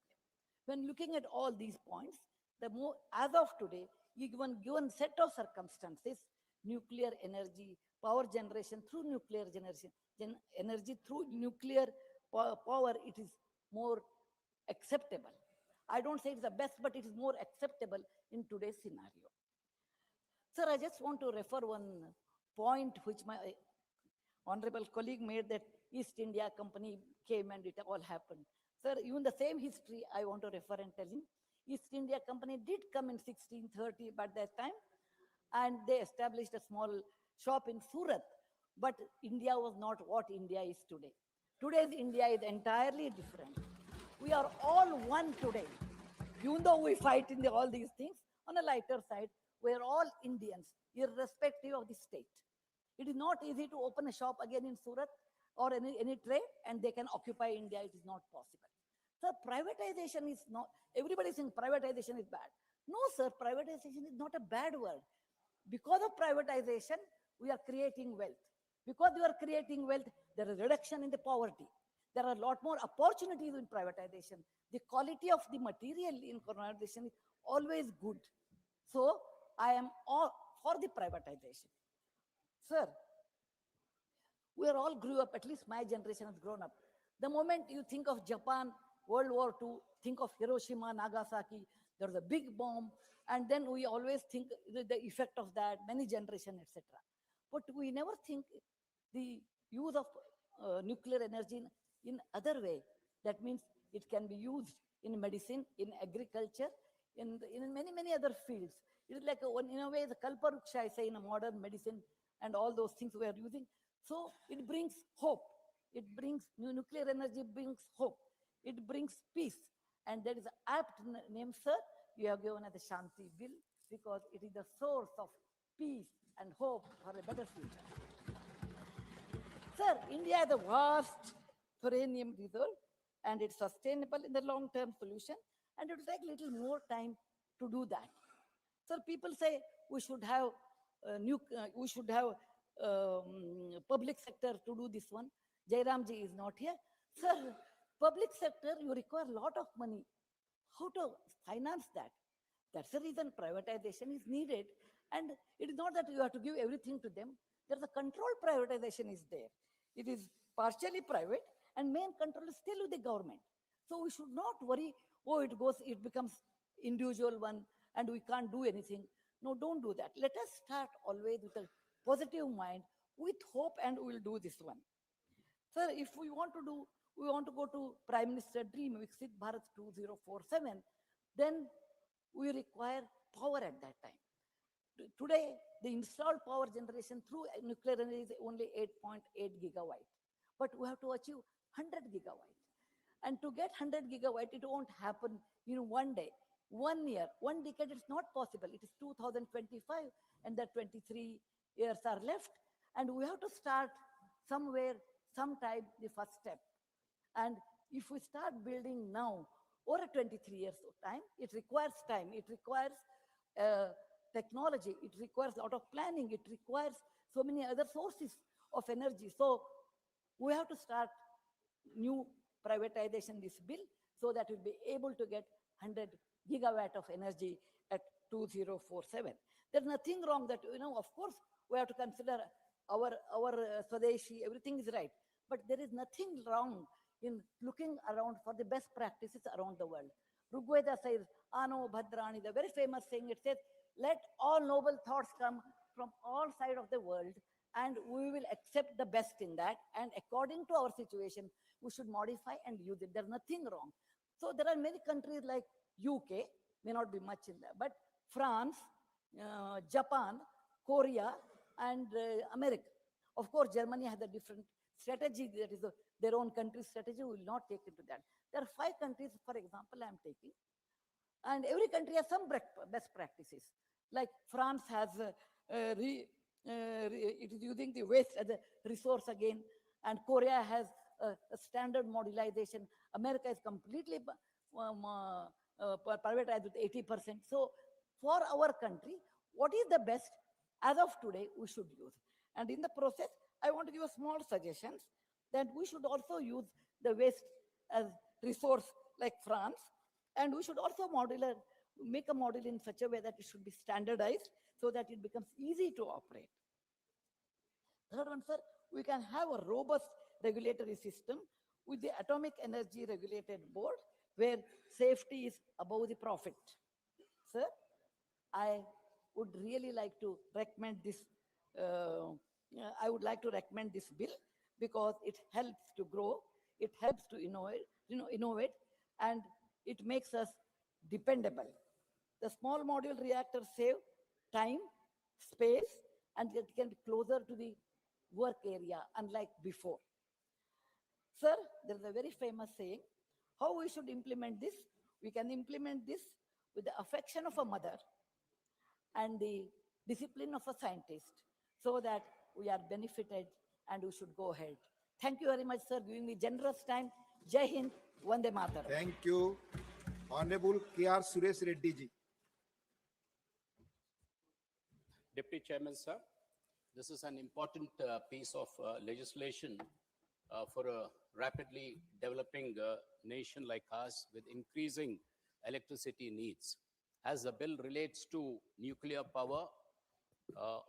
When looking at all these points, the more, as of today, given set of circumstances, nuclear energy, power generation through nuclear generation, energy through nuclear power, it is more acceptable. I don't say it's the best, but it is more acceptable in today's scenario. Sir, I just want to refer one point which my honorable colleague made, that East India Company came and it all happened. Sir, even the same history I want to refer and tell him. East India Company did come in 1630 by that time, and they established a small shop in Surat. But India was not what India is today. Today's India is entirely different. We are all one today. Even though we fight in all these things, on a lighter side, we are all Indians, irrespective of the state. It is not easy to open a shop again in Surat or any trade, and they can occupy India. It is not possible. So privatization is not, everybody is saying privatization is bad. No, sir, privatization is not a bad word. Because of privatization, we are creating wealth. Because we are creating wealth, there is reduction in the poverty. There are a lot more opportunities in privatization. The quality of the material in privatization is always good. So I am all for the privatization. Sir, we are all grew up, at least my generation has grown up. The moment you think of Japan, World War II, think of Hiroshima, Nagasaki, there was a big bomb, and then we always think the effect of that, many generations, etc. But we never think the use of nuclear energy in other way. That means it can be used in medicine, in agriculture, in many other fields. It is like in a way the Kalparuksha, I say, in a modern medicine and all those things we are using. So it brings hope. It brings nuclear energy brings hope. It brings peace. And that is an apt name, sir, you have given as a Shanti Bill, because it is the source of peace and hope for a better future. Sir, India has a vast uranium reserve, and it's sustainable in the long-term solution, and it will take a little more time to do that. Sir, people say we should have public sector to do this one. Jairamji is not here. Sir, Public sector, you require a lot of money. How to finance that? That's the reason privatization is needed. And it is not that you have to give everything to them. There's a controlled privatization is there. It is partially private and main control is still with the government. So we should not worry, oh, it becomes individual one and we can't do anything. No, don't do that. Let us start always with a positive mind, with hope, and we will do this one. Sir, if we want to go to Prime Minister Dream, Viksit Bharat 2047, then we require power at that time. Today, the installed power generation through nuclear energy is only 8.8 gigawatt, but we have to achieve 100 gigawatt. And to get 100 gigawatt, it won't happen in one day, 1 year, 1 decade. It's not possible. It is 2025, and the 23 years are left, and we have to start somewhere, sometime, the first step. And if we start building now, over 23 years of time, it requires time, it requires technology, it requires a lot of planning, it requires so many other sources of energy. So we have to start new privatization this bill so that we'll be able to get 100 gigawatt of energy at 2047. There's nothing wrong that, of course, we have to consider our Swadeshi, everything is right. But there is nothing wrong in looking around for the best practices around the world. Rigveda says, Ano Bhadrani, the very famous saying, it says, let all noble thoughts come from all sides of the world, and we will accept the best in that. And according to our situation, we should modify and use it. There's nothing wrong. So there are many countries like UK, may not be much in there, but France, Japan, Korea, and America. Of course, Germany has a different strategy, that is their own country's strategy. We will not take into that. There are 5 countries, for example, I am taking, and every country has some best practices. Like France has, it is using the waste as a resource again, and Korea has a standard modularization. America is completely privatized with 80%. So for our country, what is the best as of today we should use? And in the process, I want to give a small suggestions that we should also use the waste as resource like France, and we should also make a model in such a way that it should be standardized so that it becomes easy to operate. Third one, sir, we can have a robust regulatory system with the Atomic Energy Regulated Board where safety is above the profit. Sir, I would really like to recommend this. I would like to recommend this bill because it helps to grow, it helps to innovate, and it makes us dependable. The small module reactors save time, space, and it can be closer to the work area, unlike before. Sir, there is a very famous saying, how we should implement this? We can implement this with the affection of a mother and the discipline of a scientist, so that we are benefited and we should go ahead. Thank you very much, sir, giving me generous time. Jai Hind, Vande Mataram. Thank you. Honorable K.R. Suresh Reddy ji. Deputy Chairman, sir, this is an important piece of legislation for a rapidly developing nation like us with increasing electricity needs. As the bill relates to nuclear power,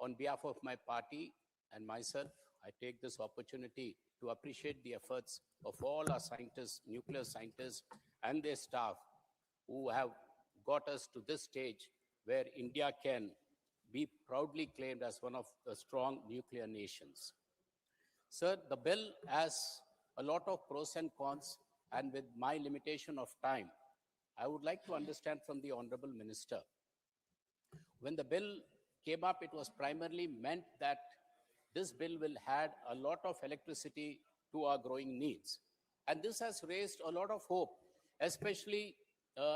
on behalf of my party and myself, I take this opportunity to appreciate the efforts of all our scientists, nuclear scientists, and their staff who have got us to this stage where India can be proudly claimed as one of the strong nuclear nations. Sir, the bill has a lot of pros and cons, and with my limitation of time, I would like to understand from the Honorable Minister. When the bill came up, it was primarily meant that this bill will add a lot of electricity to our growing needs. And this has raised a lot of hope, especially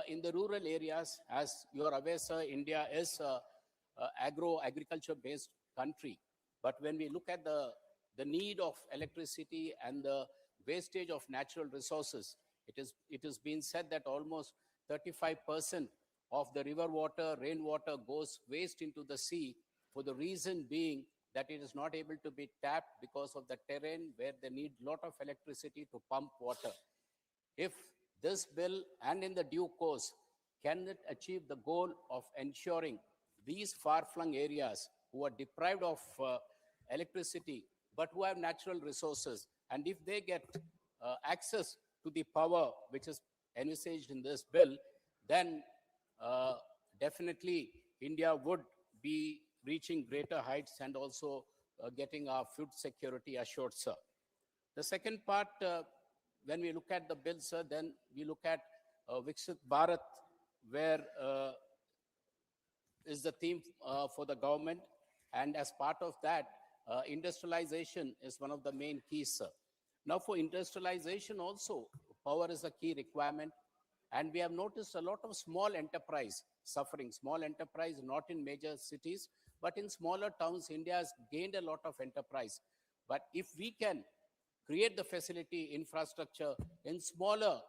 in the rural areas. As you are aware, sir, India is agriculture-based country. But when we look at the need of electricity and the wastage of natural resources, it is been said that almost 35% of the river water, rainwater goes waste into the sea, for the reason being that it is not able to be tapped because of the terrain where they need a lot of electricity to pump water. if this bill and in the due course can it achieve the goal of ensuring these far-flung areas who are deprived of electricity but who have natural resources, and if they get access to the power which is envisaged in this bill, then definitely India would be reaching greater heights and also getting our food security assured, sir. The second part, when we look at the bill, sir, then we look at Viksit Bharat, where is the theme for the government. And as part of that, industrialization is one of the main keys, sir. Now for industrialization also, power is a key requirement. And we have noticed a lot of small enterprise suffering. Small enterprise, not in major cities, but in smaller towns, India has gained a lot of enterprise. But if we can create the facility infrastructure in smaller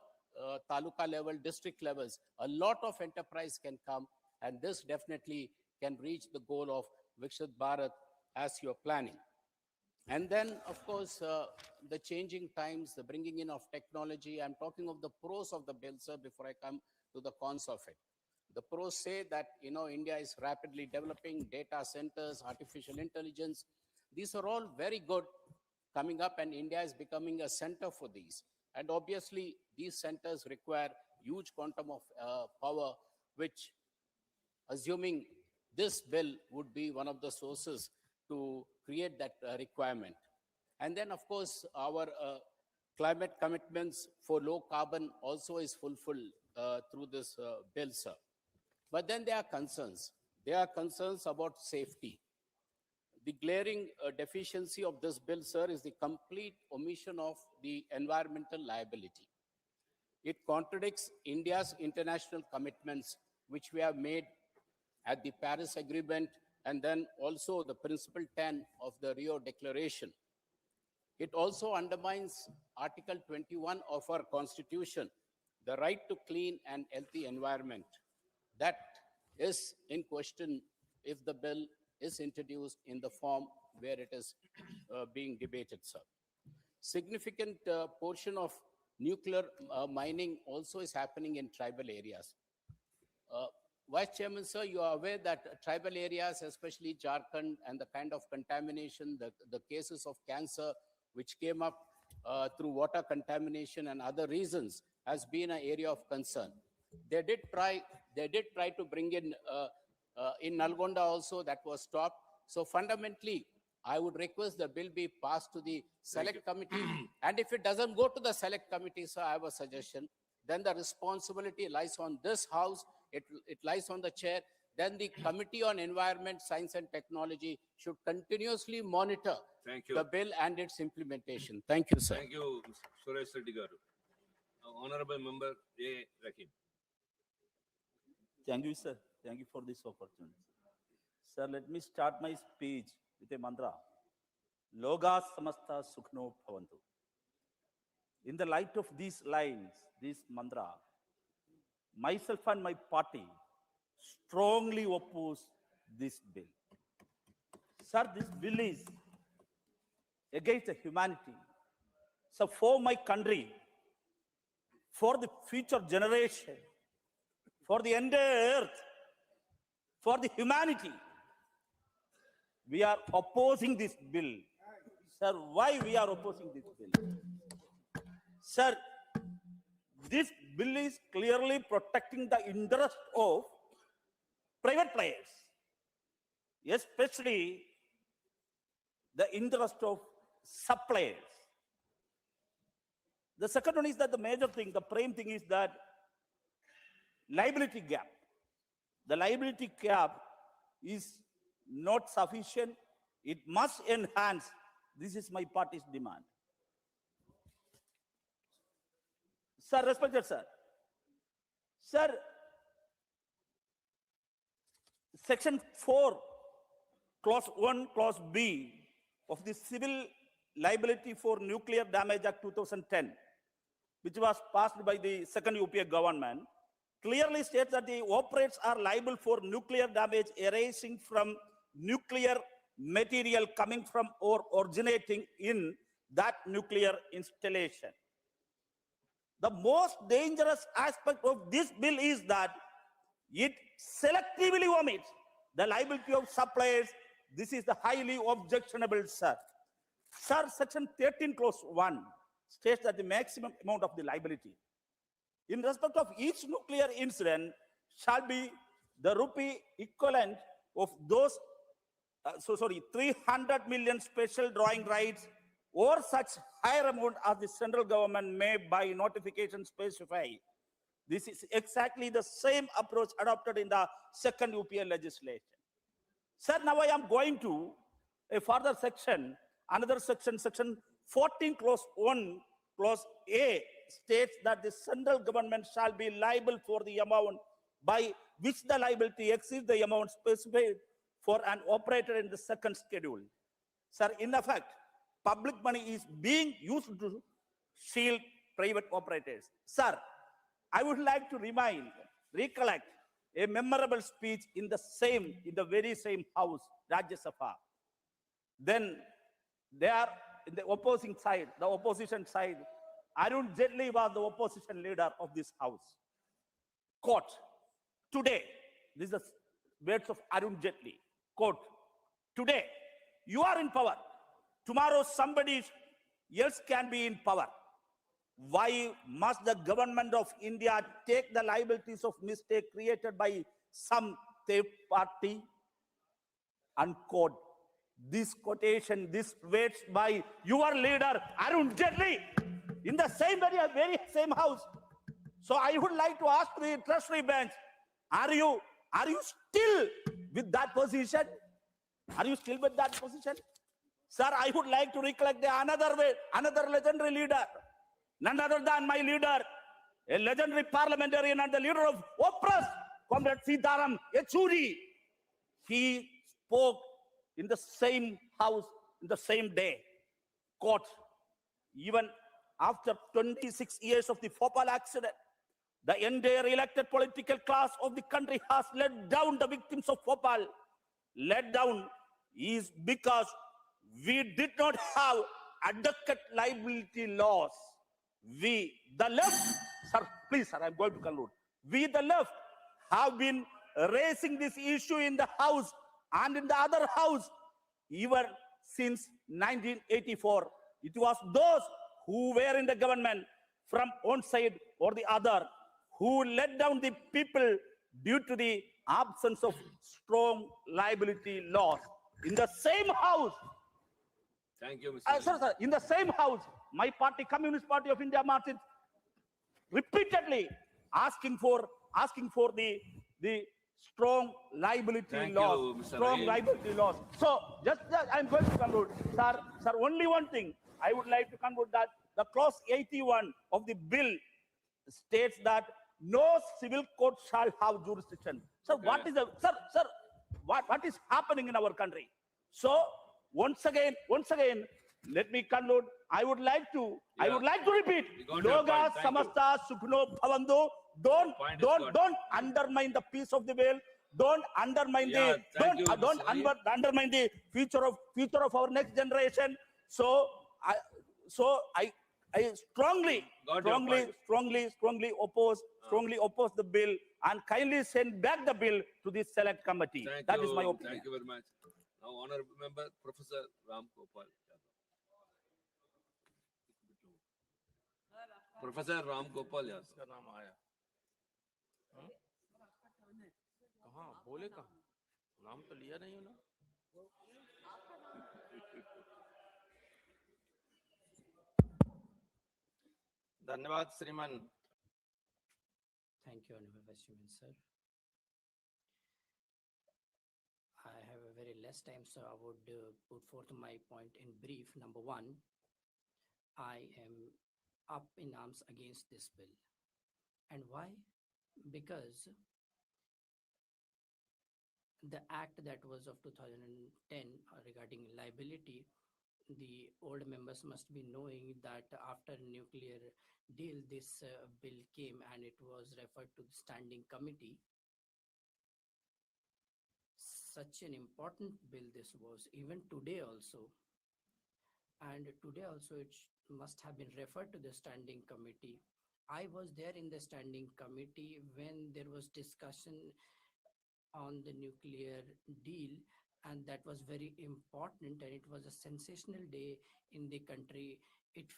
taluka level, district levels, a lot of enterprise can come, and this definitely can reach the goal of Viksit Bharat as you're planning. And then, of course, the changing times, the bringing in of technology. I'm talking of the pros of the bill, sir, before I come to the cons of it. The pros say that, India is rapidly developing data centers, artificial intelligence. These are all very good coming up, and India is becoming a center for these. And obviously, these centers require huge quantum of power, which, assuming this bill would be one of the sources to create that requirement. And then, of course, our climate commitments for low carbon also is fulfilled through this bill, sir. But then there are concerns. There are concerns about safety. The glaring deficiency of this bill, sir, is the complete omission of the environmental liability. It contradicts India's international commitments, which we have made at the Paris Agreement, and then also the Principle 10 of the Rio Declaration. It also undermines Article 21 of our Constitution, the right to clean and healthy environment. That is in question if the bill is introduced in the form where it is being debated, sir. Significant portion of nuclear mining also is happening in tribal areas. Vice Chairman, sir, you are aware that tribal areas, especially Jharkhand, and the kind of contamination, the cases of cancer which came up through water contamination and other reasons, has been an area of concern. They did try to bring in Nalgonda also, that was stopped. So fundamentally, I would request the bill be passed to the select committee. And if it doesn't go to the select committee, sir, I have a suggestion. Then the responsibility lies on this house. It lies on the chair. Then the Committee on Environment, Science and Technology should continuously monitor the bill and its implementation. Thank you, sir. Thank you, Suresh Reddy garu. Honorable Member A. Rakim. Thank you, sir. Thank you for this opportunity. Sir, let me start my speech with a mantra. Loga samasta sukhno bhavantu. In the light of these lines, this mantra, myself and my party strongly oppose this bill. Sir, this bill is against the humanity. So for my country, for the future generation, for the entire earth, for the humanity, we are opposing this bill. Sir, why we are opposing this bill? Sir, this bill is clearly protecting the interest of private players, especially the interest of suppliers. The second one is that the major thing, the prime thing is that liability gap. The liability gap is not sufficient. It must enhance. This is my party's demand. Sir, respected sir. Sir, Section 4, Clause 1, Clause B of the Civil Liability for Nuclear Damage Act 2010, which was passed by the second UPA government, clearly states that the operators are liable for nuclear damage arising from nuclear material coming from or originating in that nuclear installation. The most dangerous aspect of this bill is that it selectively omits the liability of suppliers. This is the highly objectionable, sir. Sir, section 13 clause 1 states that the maximum amount of the liability in respect of each nuclear incident shall be the rupee equivalent of those 300 million special drawing rights or such higher amount as the central government may by notification specify. This is exactly the same approach adopted in the second UPL legislation. Sir, now I am going to a further section, another section, section 14 clause 1, clause A states that the central government shall be liable for the amount by which the liability exceeds the amount specified for an operator in the second schedule. Sir, in effect, public money is being used to shield private operators. Sir, I would like to recollect a memorable speech in the very same house, Rajya Sabha. Then there in the opposition side, Arun Jaitley was the opposition leader of this house. Quote, today, this is the words of Arun Jaitley, quote, today you are in power, tomorrow somebody else can be in power. Why must the government of India take the liabilities of mistake created by some third party? Unquote. This quotation, this words by your leader, Arun Jaitley, in the very same house. So I would like to ask the treasury bench, are you still with that position? Are you still with that position? Sir, I would like to recollect another legendary leader, none other than my leader, a legendary parliamentarian and the leader of oppressed, Comrade Sitaram Yechuri. He spoke in the same house, in the same day. Quote, even after 26 years of the Bhopal accident, the entire elected political class of the country has let down the victims of Bhopal. Let down is because we did not have adequate liability laws. We, the left, sir, please, sir, I'm going to conclude. We, the left, have been raising this issue in the House and in the other House even since 1984. It was those who were in the government from one side or the other who let down the people due to the absence of strong liability laws. In the same House, Thank you, Mr. sir, in the same House, my party, Communist Party of India, marched repeatedly asking for the strong liability Thank laws, you, Mr. strong Rahim. liability laws. So just I'm going to conclude, sir. Only one thing I would like to conclude, that the clause 81 of the bill states that no civil court shall have jurisdiction. So what is what is happening in our country? So once again, let me conclude. I would like to repeat. got your Loga point. Thank you. samasta sukhno bhavantu. Point is got. Don't undermine the peace of the bill. Don't undermine Yeah, thank you, don't Mr. Rahim. undermine the future of our next generation. So I strongly Got your point. strongly oppose the bill and kindly send back the bill to the select committee. That is my opinion. Thank you very much. Now, Honorable Member Professor Ram Gopal Yadav. Professor Ram Gopal Yadav. इसका नाम आया हाँ? कहाँ बोले कहाँ नाम तो लिया नहीं उन्होंने धन्यवाद श्रीमान Thank you, Honorable Vice Chairman, sir. I have a very less time, so I would put forth my point in brief. Number one, I am up in arms against this bill. And why? Because the act that was of 2010 regarding liability, the old members must be knowing that after nuclear deal, this bill came and it was referred to the standing committee. Such an important bill this was, even today also. And today also it must have been referred to the standing committee. I was there in the standing committee when there was discussion on the nuclear deal, and that was very important, and it was a sensational day in the country. It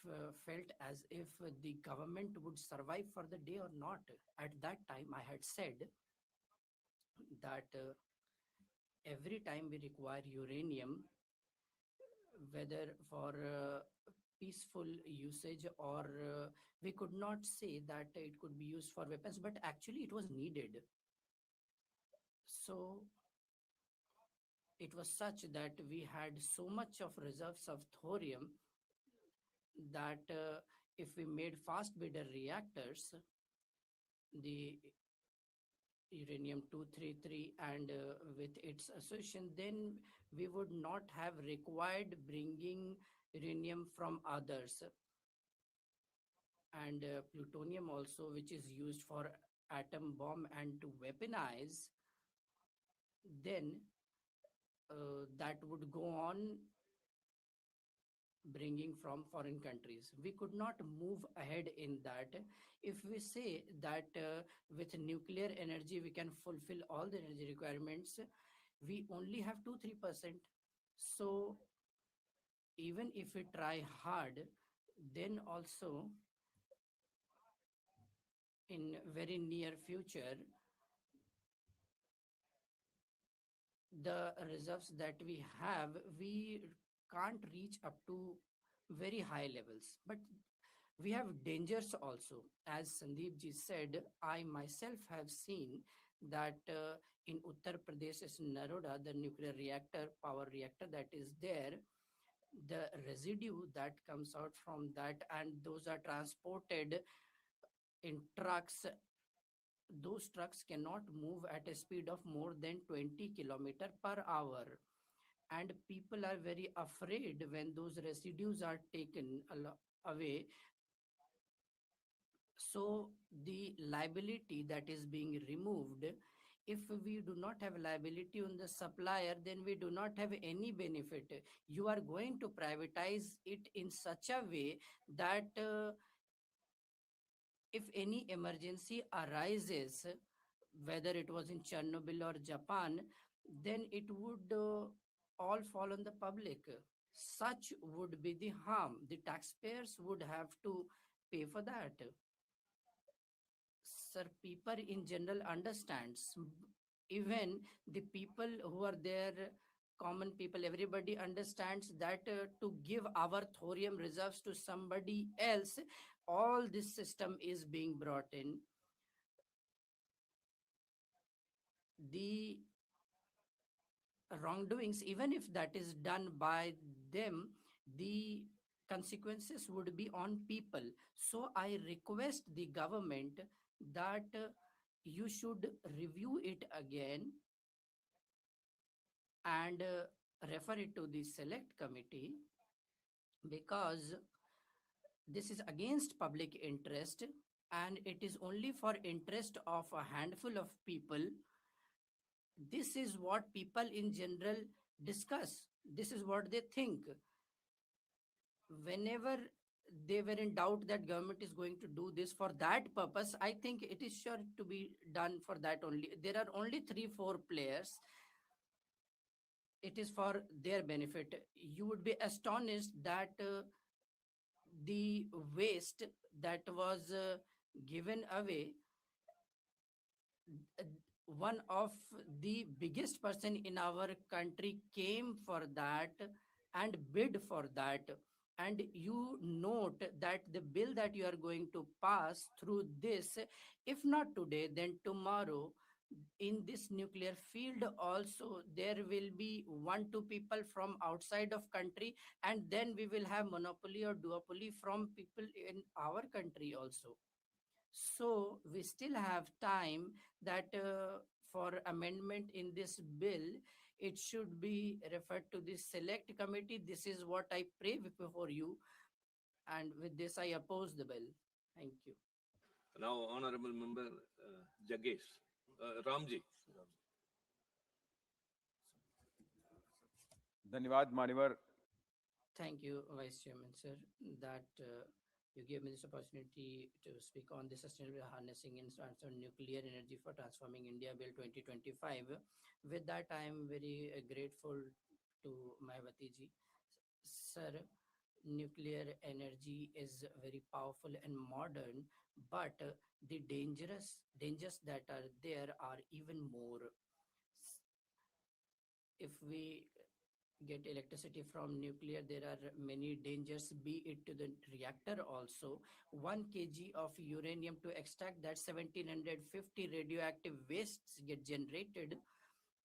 felt as if the government would survive for the day or not. At that time, I had said that every time we require uranium, whether for peaceful usage or we could not say that it could be used for weapons, but actually it was needed. So it was such that we had so much of reserves of thorium that if we made fast breeder reactors, the uranium 233 and with its association, then we would not have required bringing uranium from others. And plutonium also, which is used for atom bomb and to weaponize, then that would go on bringing from foreign countries. We could not move ahead in that. If we say that with nuclear energy we can fulfill all the energy requirements, we only have 2-3%. So even if we try hard, then also in very near future, the reserves that we have, we can't reach up to very high levels. But we have dangers also. As Sandeep ji said, I myself have seen that in Uttar Pradesh's Naroda, the nuclear reactor, power reactor that is there, the residue that comes out from that, and those are transported in trucks. Those trucks cannot move at a speed of more than 20 km/h. And people are very afraid when those residues are taken away. So the liability that is being removed, if we do not have liability on the supplier, then we do not have any benefit. You are going to privatize it in such a way that if any emergency arises, whether it was in Chernobyl or Japan, then it would all fall on the public. Such would be the harm. The taxpayers would have to pay for that. Sir, people in general understands. Even the people who are there, common people, everybody understands that to give our thorium reserves to somebody else, all this system is being brought in. The wrongdoings, even if that is done by them, the consequences would be on people. So I request the government that you should review it again and refer it to the select committee, because this is against public interest and it is only for interest of a handful of people. This is what people in general discuss. This is what they think. Whenever they were in doubt that government is going to do this for that purpose, I think it is sure to be done for that only. There are only 3-4 players. It is for their benefit. You would be astonished that the waste that was given away, one of the biggest person in our country came for that and bid for that. And you note that the bill that you are going to pass through this, if not today, then tomorrow, in this nuclear field also, there will be 1-2 people from outside of country, and then we will have monopoly or duopoly from people in our country also. So we still have time that for amendment in this bill, it should be referred to the select committee. This is what I pray before you. And with this, I oppose the bill. Thank you. Now, Honorable Member Jagesh, Ramji. धन्यवाद मान्यवर Thank you, Vice Chairman, sir, that you gave me this opportunity to speak on the sustainable harnessing and transfer nuclear energy for transforming India Bill 2025. With that, I am very grateful to Mayawati ji. Sir, nuclear energy is very powerful and modern, but the dangers that are there are even more. If we get electricity from nuclear, there are many dangers, be it to the reactor also. 1 kg of uranium to extract that 1750 radioactive wastes get generated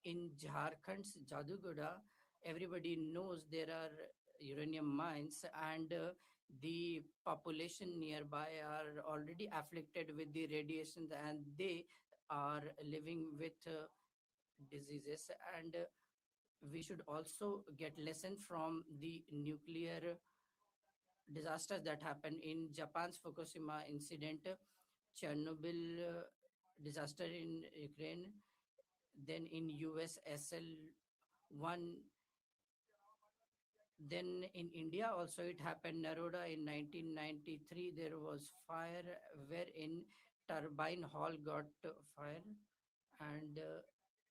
in Jharkhand's Jadugoda. Everybody knows there are uranium mines, and the population nearby are already afflicted with the radiations, and they are living with diseases. And we should also get lesson from the nuclear disasters that happened in Japan's Fukushima incident, Chernobyl disaster in Ukraine, then in US SL1, then in India also it happened, Naroda in 1993, there was fire wherein turbine hall got fire, and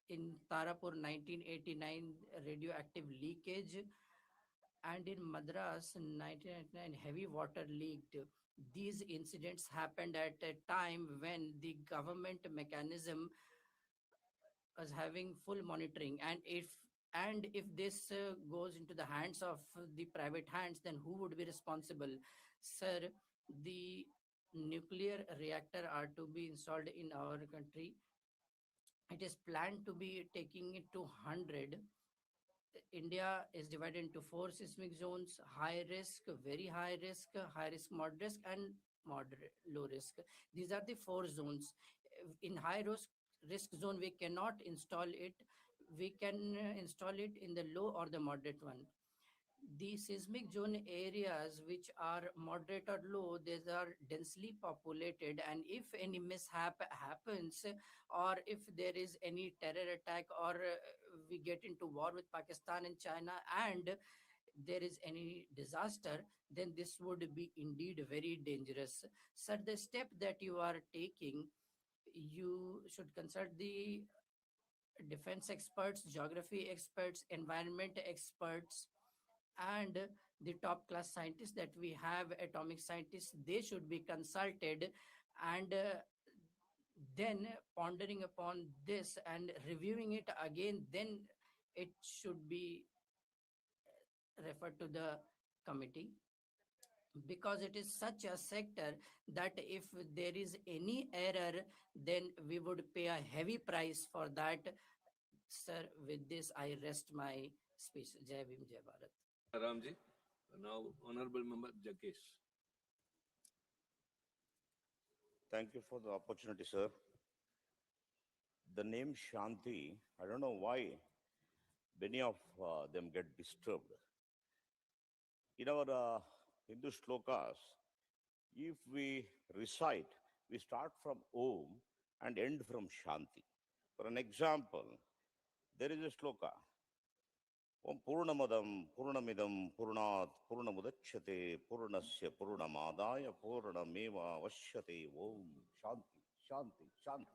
in Tarapur 1989 radioactive leakage, and in Madras 1999 heavy water leaked. These incidents happened at a time when the government mechanism was having full monitoring, and if this goes into the hands of the private hands, then who would be responsible? Sir, the nuclear reactor are to be installed in our country. It is planned to be taking it to 100. India is divided into 4 seismic zones: high risk, very high risk, moderate risk, and moderate low risk. These are the 4 zones. In high risk zone, we cannot install it. We can install it in the low or the moderate one. The seismic zone areas which are moderate or low, these are densely populated, and if any mishap happens, or if there is any terror attack, or we get into war with Pakistan and China, and there is any disaster, then this would be indeed very dangerous. Sir, the step that you are taking, you should consult the defense experts, geography experts, environment experts, and the top class scientists that we have, atomic scientists. They should be consulted, and then pondering upon this and reviewing it again, then it should be referred to the committee, because it is such a sector that if there is any error, then we would pay a heavy price for that. Sir, with this, I rest my speech. Jai Bhim, Jai Bharat. Ramji. Now, Honorable Member Jakesh. Thank you for the opportunity, sir. The name Shanti, I don't know why many of them get disturbed. In our Hindu shlokas, if we recite, we start from Om and end from Shanti. For an example, there is a shloka. Om Purnamadam Purnamidam Purnat Purnamudachyate Purnasya Purnamadaya Purnameva Vashyate Om Shanti Shanti Shanti.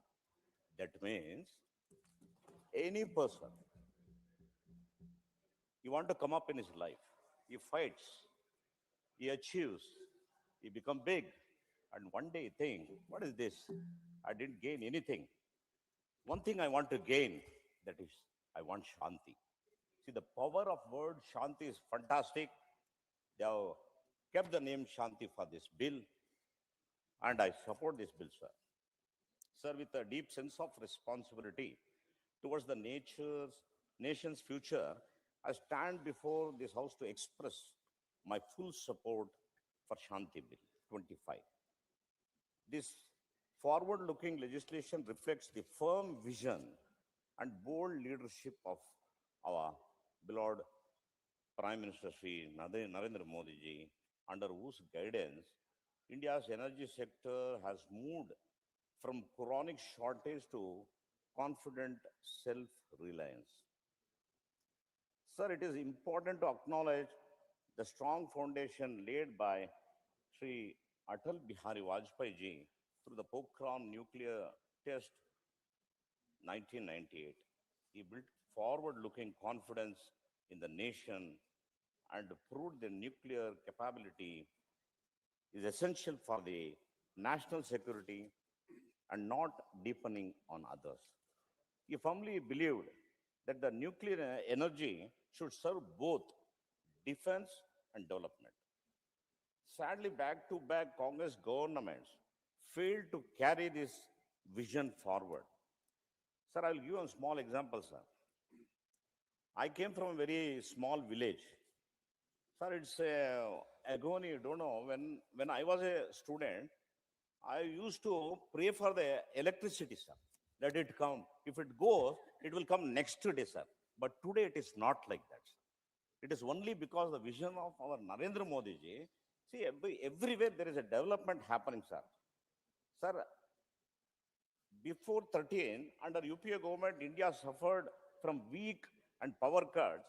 That means any person, he want to come up in his life, he fights, he achieves, he become big, and one day think, what is this? I didn't gain anything. One thing I want to gain, that is, I want Shanti. See, the power of word Shanti is fantastic. They have kept the name Shanti for this bill, and I support this bill, sir. Sir, with a deep sense of responsibility towards the nation's future, I stand before this house to express my full support for Shanti Bill 25. This forward-looking legislation reflects the firm vision and bold leadership of our beloved Prime Minister Shri Narendra Modi ji, under whose guidance India's energy sector has moved from chronic shortage to confident self-reliance. Sir, it is important to acknowledge the strong foundation laid by Sri Atal Bihari Vajpayee ji, through the Pokhran nuclear test 1998, he built forward-looking confidence in the nation and proved the nuclear capability is essential for the national security and not deepening on others. He firmly believed that the nuclear energy should serve both defense and development. Sadly, back-to-back Congress governments failed to carry this vision forward. Sir, I'll give you a small example, sir. I came from a very small village. Sir, it's agony, you don't know. When I was a student, I used to pray for the electricity, sir. Let it come. If it goes, it will come next day, sir. But today it is not like that, sir. It is only because the vision of our Narendra Modi ji. See, everywhere there is a development happening, sir. Sir, before 13, under UPA government, India suffered from weak and power cuts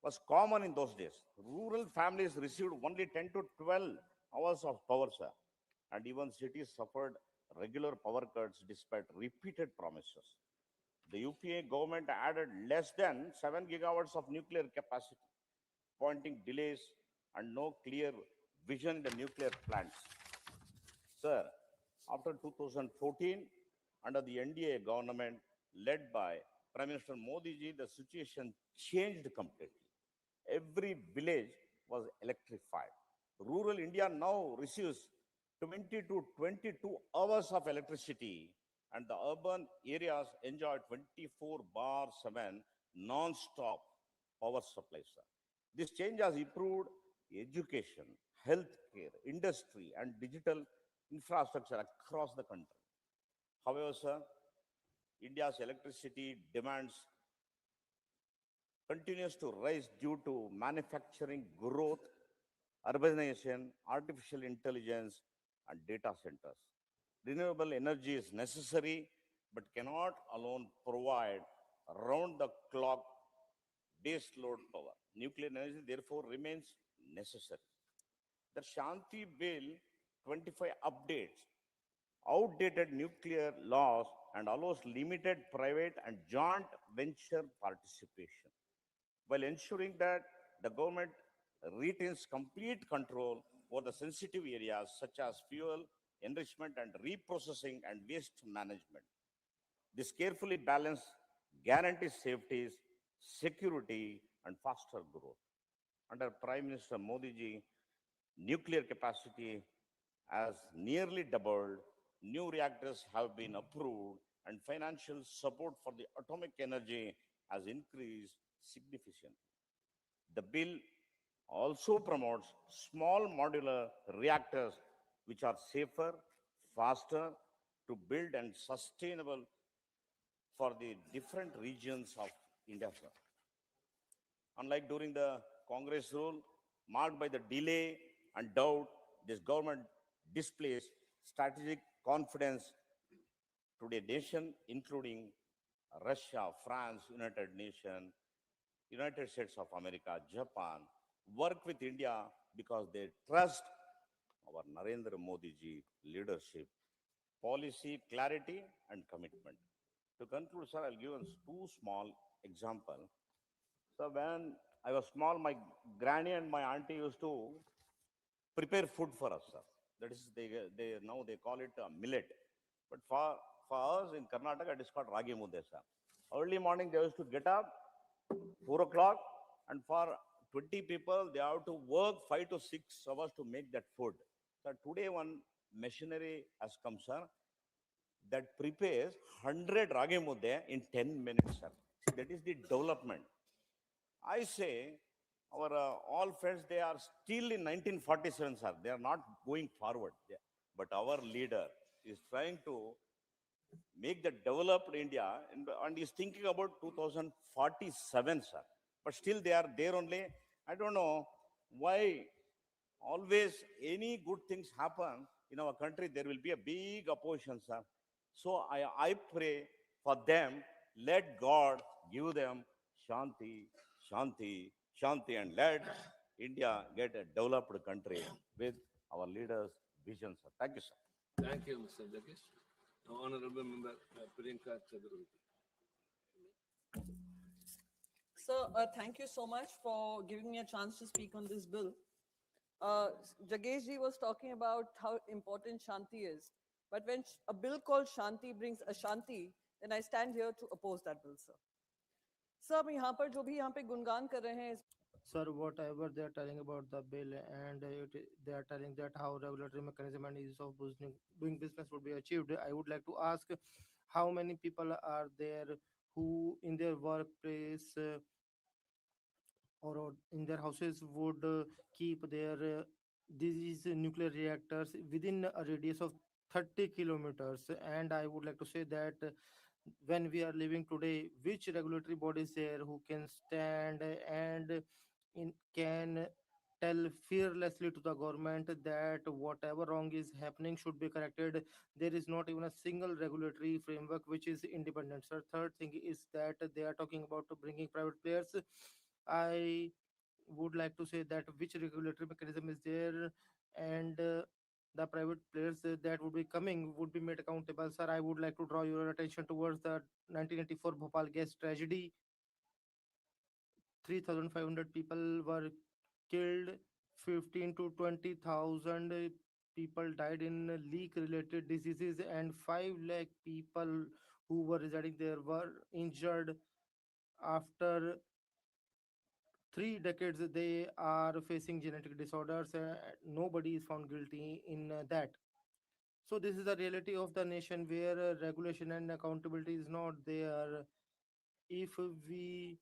was common in those days. Rural families received only 10 to 12 hours of power, sir. And even cities suffered regular power cuts despite repeated promises. The UPA government added less than 7 gigawatts of nuclear capacity, pointing delays and no clear vision in the nuclear plants. Sir, after 2014, under the NDA government led by Prime Minister Modi ji, the situation changed completely. Every village was electrified. Rural India now receives 20 to 22 hours of electricity, and the urban areas enjoy 24/7 non-stop power supply, sir. This change has improved education, healthcare, industry, and digital infrastructure across the country. However, sir, India's electricity demands continues to rise due to manufacturing growth, urbanization, artificial intelligence, and data centers. Renewable energy is necessary, but cannot alone provide round-the-clock base load power. Nuclear energy, therefore, remains necessary. The Shanti Bill 25 updates outdated nuclear laws and allows limited private and joint venture participation, while ensuring that the government retains complete control over the sensitive areas such as fuel, enrichment and reprocessing and waste management. This carefully balanced guarantees safety, security, and faster growth. Under Prime Minister Modi ji, nuclear capacity has nearly doubled, new reactors have been approved, and financial support for the atomic energy has increased significantly. The bill also promotes small modular reactors, which are safer, faster to build and sustainable for the different regions of India, sir. Unlike during the Congress rule, marked by the delay and doubt, this government displays strategic confidence to the nation, including Russia, France, United Nations, United States of America, Japan, work with India because they trust our Narendra Modi ji leadership, policy, clarity, and commitment. To conclude, sir, I'll give us two small examples. So when I was small, my granny and my auntie used to prepare food for us, sir. That is, now they call it millet. But for us in Karnataka, it is called ragi mudde, sir. Early morning, they used to get up, 4 o'clock, and for 20 people, they have to work 5 to 6 hours to make that food. So today, one machinery has come, sir, that prepares 100 ragi mudde in 10 minutes, sir. See, that is the development. I say, our all friends, they are still in 1947, sir. They are not going forward. But our leader is trying to make the developed India and is thinking about 2047, sir. But still they are there only. I don't know why always any good things happen in our country, there will be a big opposition, sir. So I pray for them, let God give them Shanti, Shanti, Shanti, and let India get a developed country with our leaders' vision, sir. Thank you, sir. Thank you, Mr. Jagesh. Now, Honorable Member Priyanka Chaturvedi. Sir, thank you so much for giving me a chance to speak on this bill. Jagesh ji was talking about how important Shanti is. But when a bill called Shanti brings Ashanti, then I stand here to oppose that bill, sir. Sir, हम यहाँ पर जो भी यहाँ पे गुणगान कर रहे हैं, Sir, whatever they are telling about the bill and they are telling that how regulatory mechanism and ease of doing business would be achieved, I would like to ask how many people are there who in their workplace or in their houses would keep their these nuclear reactors within a radius of 30 kilometers. And I would like to say that when we are living today, which regulatory bodies there who can stand and can tell fearlessly to the government that whatever wrong is happening should be corrected. There is not even a single regulatory framework which is independent. So third thing is that they are talking about bringing private players. I would like to say that which regulatory mechanism is there, and the private players that would be coming would be made accountable. Sir, I would like to draw your attention towards the 1984 Bhopal gas tragedy. 3,500 people were killed, 15 to 20,000 people died in leak-related diseases, and 5 lakh people who were residing there were injured. After 3 decades, they are facing genetic disorders. Nobody is found guilty in that. So this is the reality of the nation where regulation and accountability is not there. If we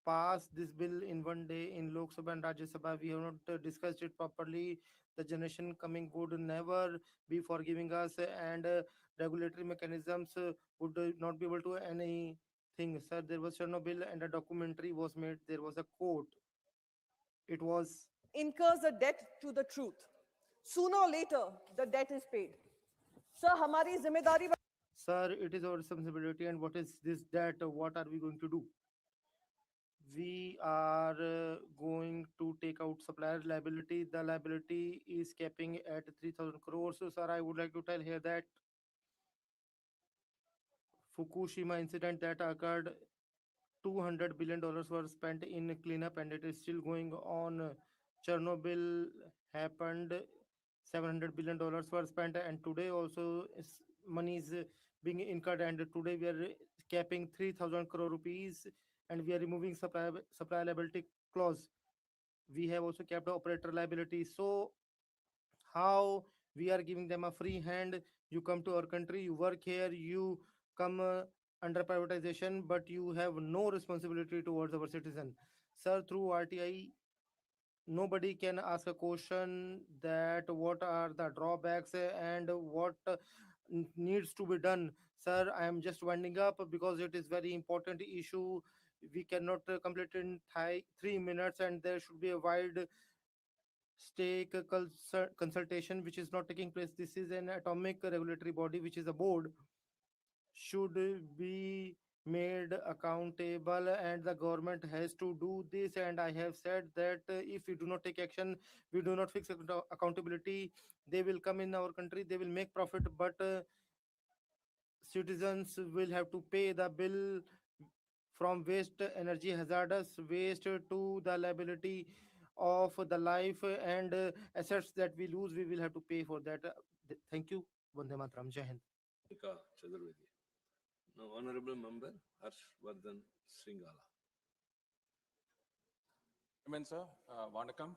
pass this bill in one day in Lok Sabha and Rajya Sabha, we have not discussed it properly, the generation coming would never be forgiving us, and regulatory mechanisms would not be able to anything. Sir, there was Chernobyl and a documentary was made. There was a quote. It was incurs a debt to the truth. Sooner or later, the debt is paid. Sir, हमारी जिम्मेदारी Sir, it is our responsibility. And what is this debt? What are we going to do? We are going to take out supplier liability. The liability is capping at 3,000 crores. So, sir, I would like to tell here that Fukushima incident that occurred, $200 billion were spent in cleanup and it is still going on. Chernobyl happened, $700 billion were spent, and today also money is being incurred, and today we are capping 3,000 crore rupees, and we are removing supply liability clause. We have also kept the operator liability. So how we are giving them a free hand? You come to our country, you work here, you come under privatization, but you have no responsibility towards our citizen. Sir, through RTI, nobody can ask a question that what are the drawbacks and what needs to be done. Sir, I am just winding up because it is very important issue. We cannot complete in 3 minutes, and there should be a wide stake consultation which is not taking place. This is an atomic regulatory body, which is a board, should be made accountable, and the government has to do this. And I have said that if we do not take action, we do not fix accountability, they will come in our country, they will make profit, but citizens will have to pay the bill, from waste energy, hazardous waste, to the liability of the life and assets that we lose. We will have to pay for that. Thank you. Vande Mataram. Jai Hind. Priyanka Chaturvedi. Now, Honorable Member Harshvardhan Sringala. Chairman, sir, Vanakkam.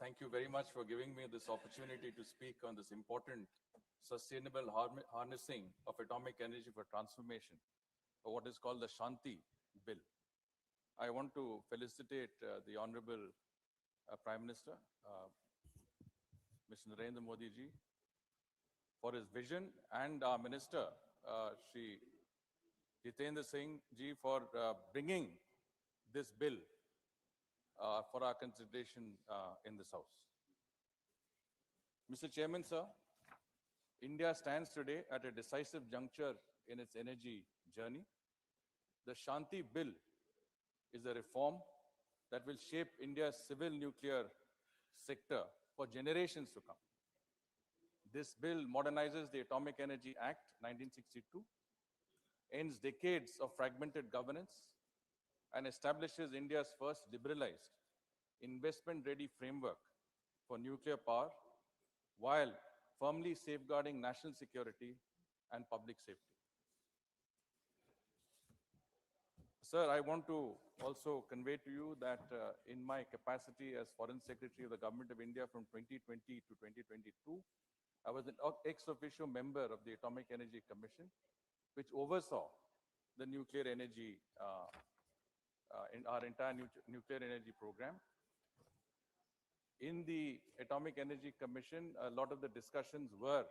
Thank you very much for giving me this opportunity to speak on this important sustainable harnessing of atomic energy for transformation, or what is called the Shanti Bill. I want to felicitate the Honorable Prime Minister, Mr. Narendra Modi ji, for his vision, and our Minister, Shri Jitendra Singh ji, for bringing this bill for our consideration in this House. Mr. Chairman, sir, India stands today at a decisive juncture in its energy journey. The Shanti Bill is a reform that will shape India's civil nuclear sector for generations to come. This bill modernizes the Atomic Energy Act 1962, ends decades of fragmented governance, and establishes India's first liberalized, investment-ready framework for nuclear power, while firmly safeguarding national security and public safety. Sir, I want to also convey to you that in my capacity as Foreign Secretary of the Government of India from 2020 to 2022, I was an ex officio member of the Atomic Energy Commission, which oversaw the nuclear energy, in our entire nuclear energy program. In the Atomic Energy Commission, a lot of the discussions were